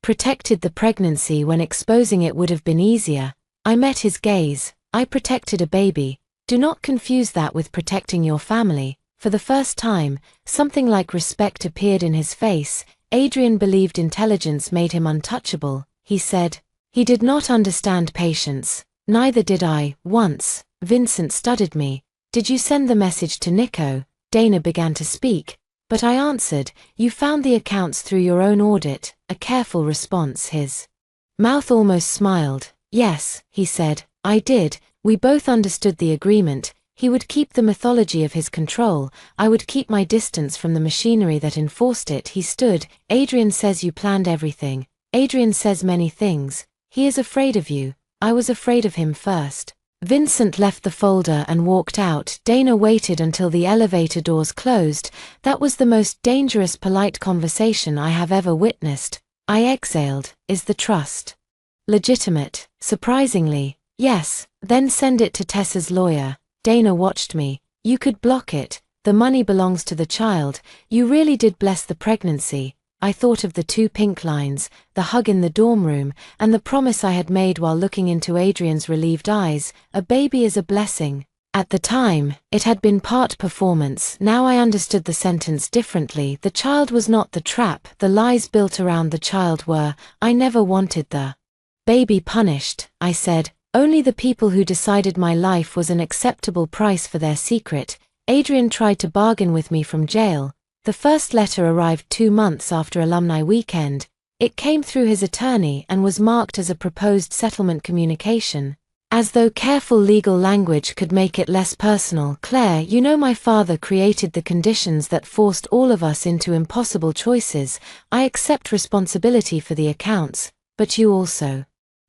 protected the pregnancy when exposing it would have been easier. I met his gaze. I protected a baby. Do not confuse that with protecting your family. For the first time, something like respect appeared in his face. Adrian believed intelligence made him untouchable, he said. He did not understand patience. Neither did I. Once, Vincent studied me. Did you send the message to Nico? Dana began to speak, but I answered, you found the accounts through your own audit. A careful response. His mouth almost smiled. Yes, he said, I did. We both understood the agreement. He would keep the mythology of his control. I would keep my distance from the machinery that enforced it. He stood. Adrian says you planned everything. Adrian says many things. He is afraid of you. I was afraid of him first. Vincent left the folder and walked out. Dana waited until the elevator doors closed. That was the most dangerous polite conversation I have ever witnessed. I exhaled. Is the trust legitimate? Surprisingly, yes. Then send it to Tessa's lawyer. Dana watched me. You could block it. The money belongs to the child. You really did bless the pregnancy. I thought of the 2 pink lines, the hug in the dorm room, and the promise I had made while looking into Adrian's relieved eyes. A baby is a blessing. At the time, it had been part performance. Now I understood the sentence differently. The child was not the trap. The lies built around the child were. I never wanted the baby punished, I said. Only the people who decided my life was an acceptable price for their secret. Adrian tried to bargain with me from jail. The first letter arrived 2 months after alumni weekend. It came through his attorney and was marked as a proposed settlement communication. As though careful legal language could make it less personal. Claire, you know my father created the conditions that forced all of us into impossible choices. I accept responsibility for the accounts, but you also.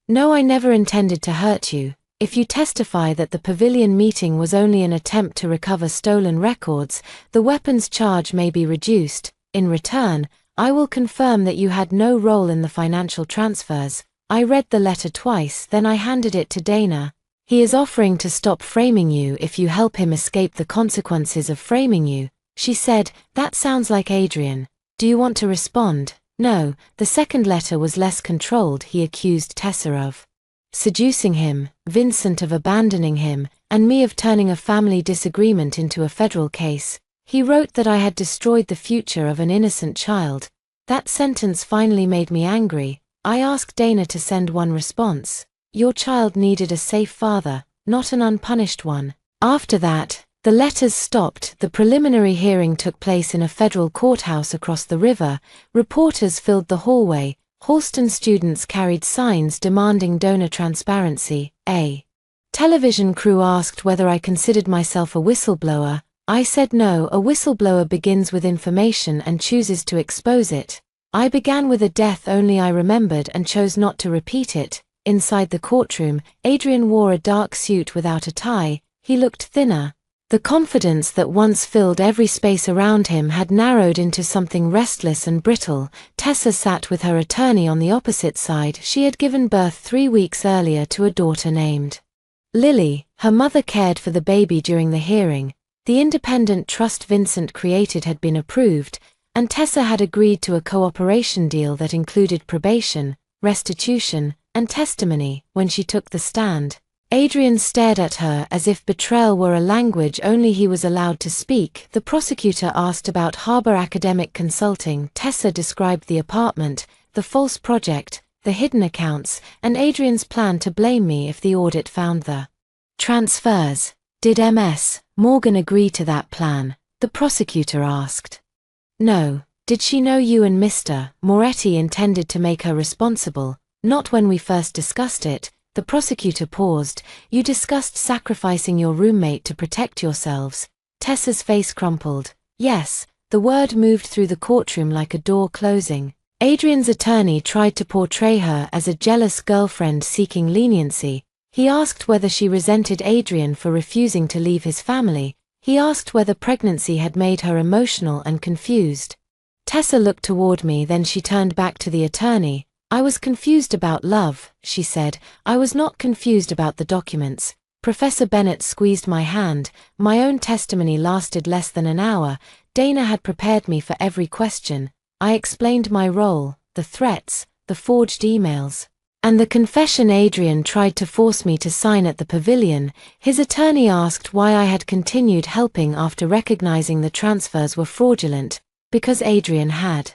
No, I never intended to hurt you. If you testify that the pavilion meeting was only an attempt to recover stolen records, the weapons charge may be reduced. In return, I will confirm that you had no role in the financial transfers. I read the letter twice, then I handed it to Dana. He is offering to stop framing you if you help him escape the consequences of framing you. She said, that sounds like Adrian. Do you want to respond? No, the second letter was less controlled. He accused Tessa of seducing him, Vincent of abandoning him, and me of turning a family disagreement into a federal case. He wrote that I had destroyed the future of an innocent child. That sentence finally made me angry. I asked Dana to send one response. Your child needed a safe father, not an unpunished one. After that, the letters stopped. The preliminary hearing took place in a federal courthouse across the river. Reporters filled the hallway. Halston students carried signs demanding donor transparency. A television crew asked whether I considered myself a whistleblower. I said no, a whistleblower begins with information and chooses to expose it. I began with a death only I remembered and chose not to repeat it. Inside the courtroom, Adrian wore a dark suit without a tie. He looked thinner. The confidence that once filled every space around him had narrowed into something restless and brittle. Tessa sat with her attorney on the opposite side. She had given birth 3 weeks earlier to a daughter named Lily. Her mother cared for the baby during the hearing. The independent trust Vincent created had been approved, and Tessa had agreed to a cooperation deal that included probation, restitution, and testimony. When she took the stand, Adrian stared at her as if betrayal were a language only he was allowed to speak. The prosecutor asked about Harbor Academic Consulting. Tessa described the apartment, the false project, the hidden accounts, and Adrian's plan to blame me if the audit found the transfers. Did Ms. Morgan agree to that plan? The prosecutor asked. No. Did she know you and Mr. Moretti intended to make her responsible? Not when we first discussed it. The prosecutor paused. You discussed sacrificing your roommate to protect yourselves. Tessa's face crumpled. Yes. The word moved through the courtroom like a door closing. Adrian's attorney tried to portray her as a jealous girlfriend seeking leniency. He asked whether she resented Adrian for refusing to leave his family. He asked whether pregnancy had made her emotional and confused. Tessa looked toward me, then she turned back to the attorney. I was confused about love, she said. I was not confused about the documents. Professor Bennett squeezed my hand. My own testimony lasted less than an hour. Dana had prepared me for every question. I explained my role, the threats, the forged emails, and the confession Adrian tried to force me to sign at the pavilion. His attorney asked why I had continued helping after recognizing the transfers were fraudulent. Because Adrian had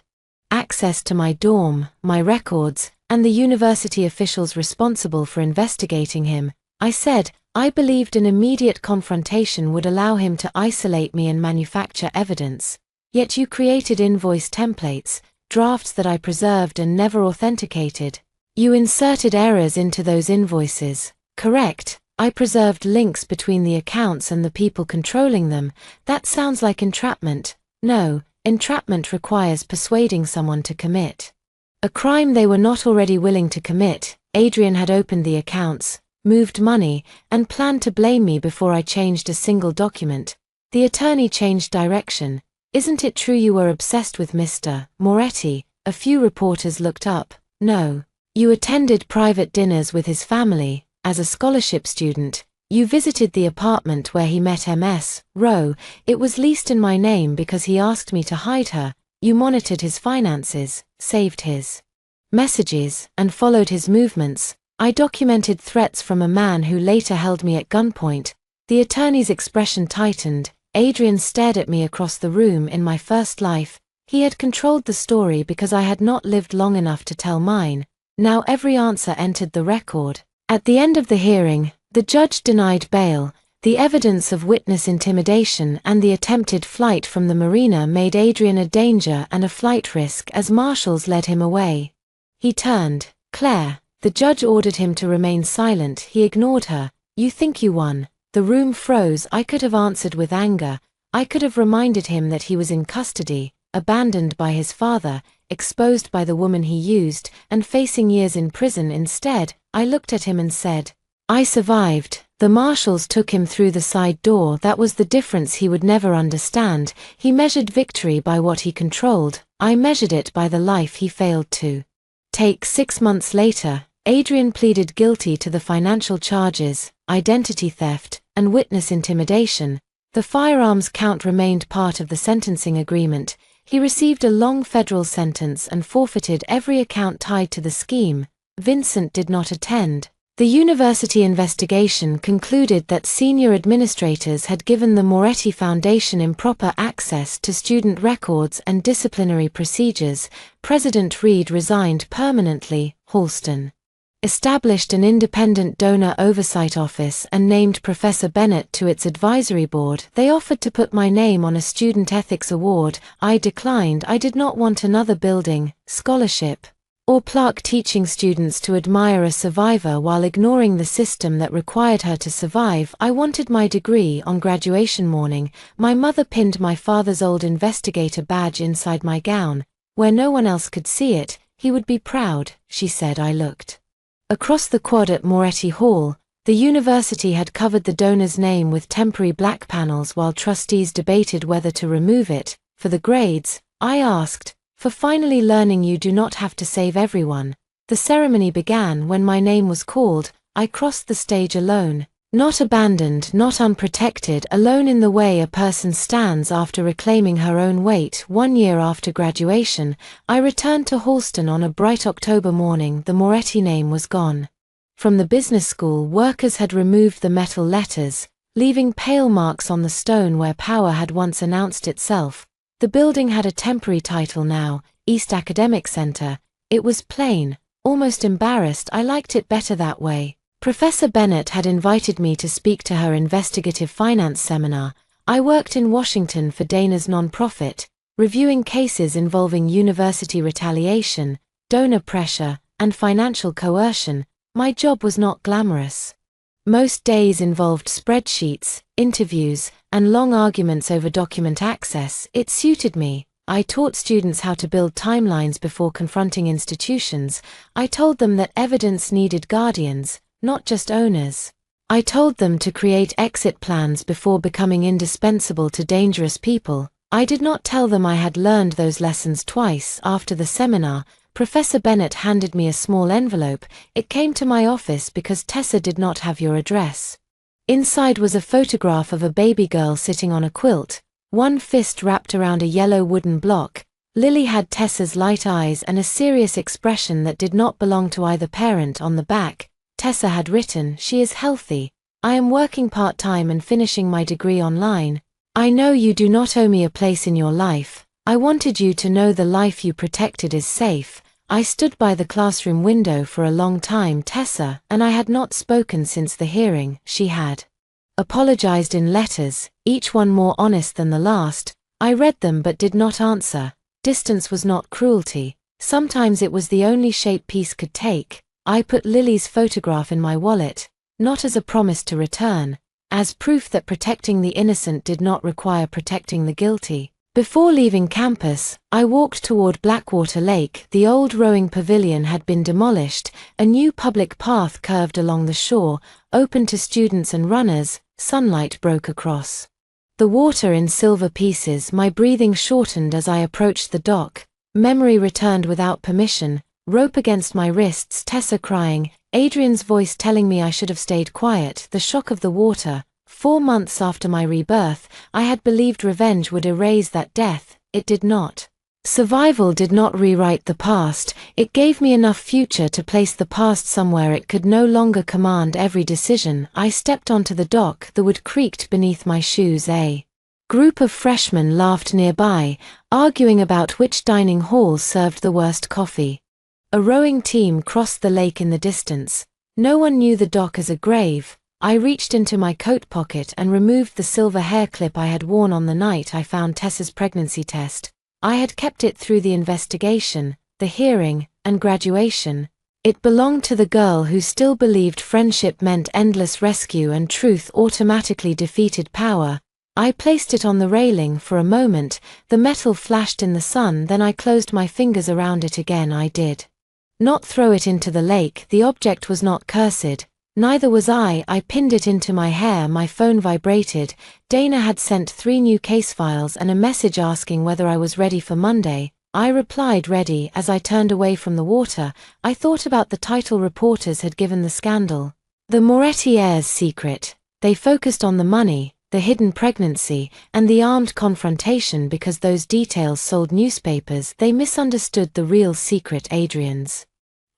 access to my dorm, my records, and the university officials responsible for investigating him. I said, I believed an immediate confrontation would allow him to isolate me and manufacture evidence. Yet you created invoice templates, drafts that I preserved and never authenticated. You inserted errors into those invoices. Correct. I preserved links between the accounts and the people controlling them. That sounds like entrapment. No, entrapment requires persuading someone to commit a crime they were not already willing to commit. Adrian had opened the accounts, moved money, and planned to blame me before I changed a single document. The attorney changed direction. Isn't it true you were obsessed with Mr. Moretti? A few reporters looked up. No. You attended private dinners with his family. As a scholarship student, you visited the apartment where he met Ms. Rowe. It was leased in my name because he asked me to hide her. You monitored his finances, saved his messages, and followed his movements. I documented threats from a man who later held me at gunpoint. The attorney's expression tightened. Adrian stared at me across the room. In my first life, he had controlled the story because I had not lived long enough to tell mine. Now every answer entered the record. At the end of the hearing, the judge denied bail. The evidence of witness intimidation and the attempted flight from the marina made Adrian a danger and a flight risk as marshals led him away. He turned. Claire. The judge ordered him to remain silent. He ignored her. You think you won. The room froze. I could have answered with anger. I could have reminded him that he was in custody, abandoned by his father, exposed by the woman he used, and facing years in prison. Instead, I looked at him and said, I survived. The marshals took him through the side door. That was the difference he would never understand. He measured victory by what he controlled. I measured it by the life he failed to take. 6 months later, Adrian pleaded guilty to the financial charges, identity theft, and witness intimidation. The firearms count remained part of the sentencing agreement. He received a long federal sentence and forfeited every account tied to the scheme. Vincent did not attend. The university investigation concluded that senior administrators had given the Moretti Foundation improper access to student records and disciplinary procedures. President Reed resigned permanently. Halston established an independent donor oversight office and named Professor Bennett to its advisory board. They offered to put my name on a student ethics award. I declined. I did not want another building, scholarship, or plaque teaching students to admire a survivor while ignoring the system that required her to survive. I wanted my degree. On graduation morning, my mother pinned my father's old investigator badge inside my gown. Where no one else could see it, he would be proud, she said. I looked across the quad at Moretti Hall. The university had covered the donor's name with temporary black panels while trustees debated whether to remove it. For the grades, I asked, for finally learning you do not have to save everyone. The ceremony began. When my name was called, I crossed the stage alone. Not abandoned, not unprotected, alone in the way a person stands after reclaiming her own weight. 1 year after graduation, I returned to Halston on a bright October morning. The Moretti name was gone. From the business school, workers had removed the metal letters, leaving pale marks on the stone where power had once announced itself. The building had a temporary title now, East Academic Center. It was plain, almost embarrassed. I liked it better that way. Professor Bennett had invited me to speak to her investigative finance seminar. I worked in Washington for Dana's nonprofit, reviewing cases involving university retaliation, donor pressure, and financial coercion. My job was not glamorous. Most days involved spreadsheets, interviews, and long arguments over document access. It suited me. I taught students how to build timelines before confronting institutions. I told them that evidence needed guardians, not just owners. I told them to create exit plans before becoming indispensable to dangerous people. I did not tell them I had learned those lessons twice. After the seminar, Professor Bennett handed me a small envelope. It came to my office because Tessa did not have your address. Inside was a photograph of a baby girl sitting on a quilt, one fist wrapped around a yellow wooden block. Lily had Tessa's light eyes and a serious expression that did not belong to either parent. On the back, Tessa had written, "She is healthy. I am working part-time and finishing my degree online. I know you do not owe me a place in your life. I wanted you to know the life you protected is safe." I stood by the classroom window for a long time. Tessa and I had not spoken since the hearing. She had apologized in letters, each one more honest than the last. I read them but did not answer. Distance was not cruelty. Sometimes it was the only shape peace could take. I put Lily's photograph in my wallet, not as a promise to return, as proof that protecting the innocent did not require protecting the guilty. Before leaving campus, I walked toward Blackwater Lake. The old rowing pavilion had been demolished. A new public path curved along the shore, open to students and runners. Sunlight broke across the water in silver pieces. My breathing shortened as I approached the dock. Memory returned without permission. Rope against my wrists, Tessa crying, Adrian's voice telling me I should have stayed quiet. The shock of the water. 4 months after my rebirth, I had believed revenge would erase that death. It did not. Survival did not rewrite the past. It gave me enough future to place the past somewhere it could no longer command every decision. I stepped onto the dock. The wood creaked beneath my shoes. A group of freshmen laughed nearby, arguing about which dining hall served the worst coffee. A rowing team crossed the lake in the distance. No one knew the dock as a grave. I reached into my coat pocket and removed the silver hair clip I had worn on the night I found Tessa's pregnancy test. I had kept it through the investigation, the hearing, and graduation. It belonged to the girl who still believed friendship meant endless rescue and truth automatically defeated power. I placed it on the railing for a moment. The metal flashed in the sun, then I closed my fingers around it again. I did not throw it into the lake. The object was not cursed. Neither was I. I pinned it into my hair. My phone vibrated. Dana had sent 3 new case files and a message asking whether I was ready for Monday. I replied ready. As I turned away from the water, I thought about the title reporters had given the scandal. The Moretti heirs' secret. They focused on the money, the hidden pregnancy, and the armed confrontation because those details sold newspapers. They misunderstood the real secret. Adrian's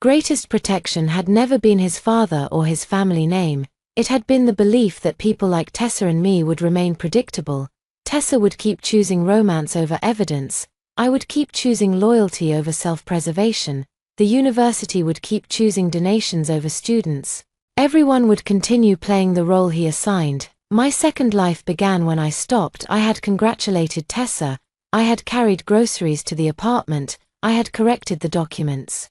greatest protection had never been his father or his family name. It had been the belief that people like Tessa and me would remain predictable. Tessa would keep choosing romance over evidence. I would keep choosing loyalty over self-preservation. The university would keep choosing donations over students. Everyone would continue playing the role he assigned. My second life began when I stopped. I had congratulated Tessa. I had carried groceries to the apartment. I had corrected the documents,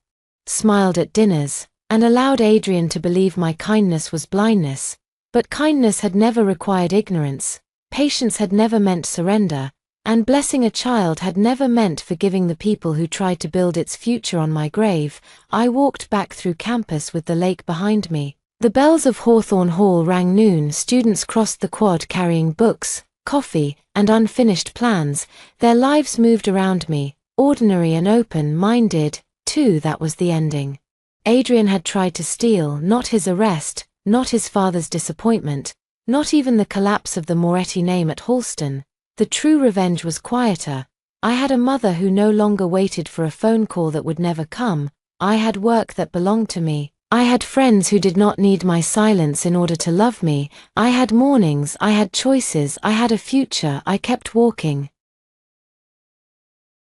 smiled at dinners, and allowed Adrian to believe my kindness was blindness. But kindness had never required ignorance, patience had never meant surrender, and blessing a child had never meant forgiving the people who tried to build its future on my grave. I walked back through campus with the lake behind me. The bells of Hawthorne Hall rang noon. Students crossed the quad carrying books, coffee, and unfinished plans. Their lives moved around me, ordinary and open-minded. Too, that was the ending. Adrian had tried to steal, not his arrest, not his father's disappointment, not even the collapse of the Moretti name at Halston. The true revenge was quieter. I had a mother who no longer waited for a phone call that would never come. I had work that belonged to me. I had friends who did not need my silence in order to love me. I had mornings, I had choices, I had a future. I kept walking,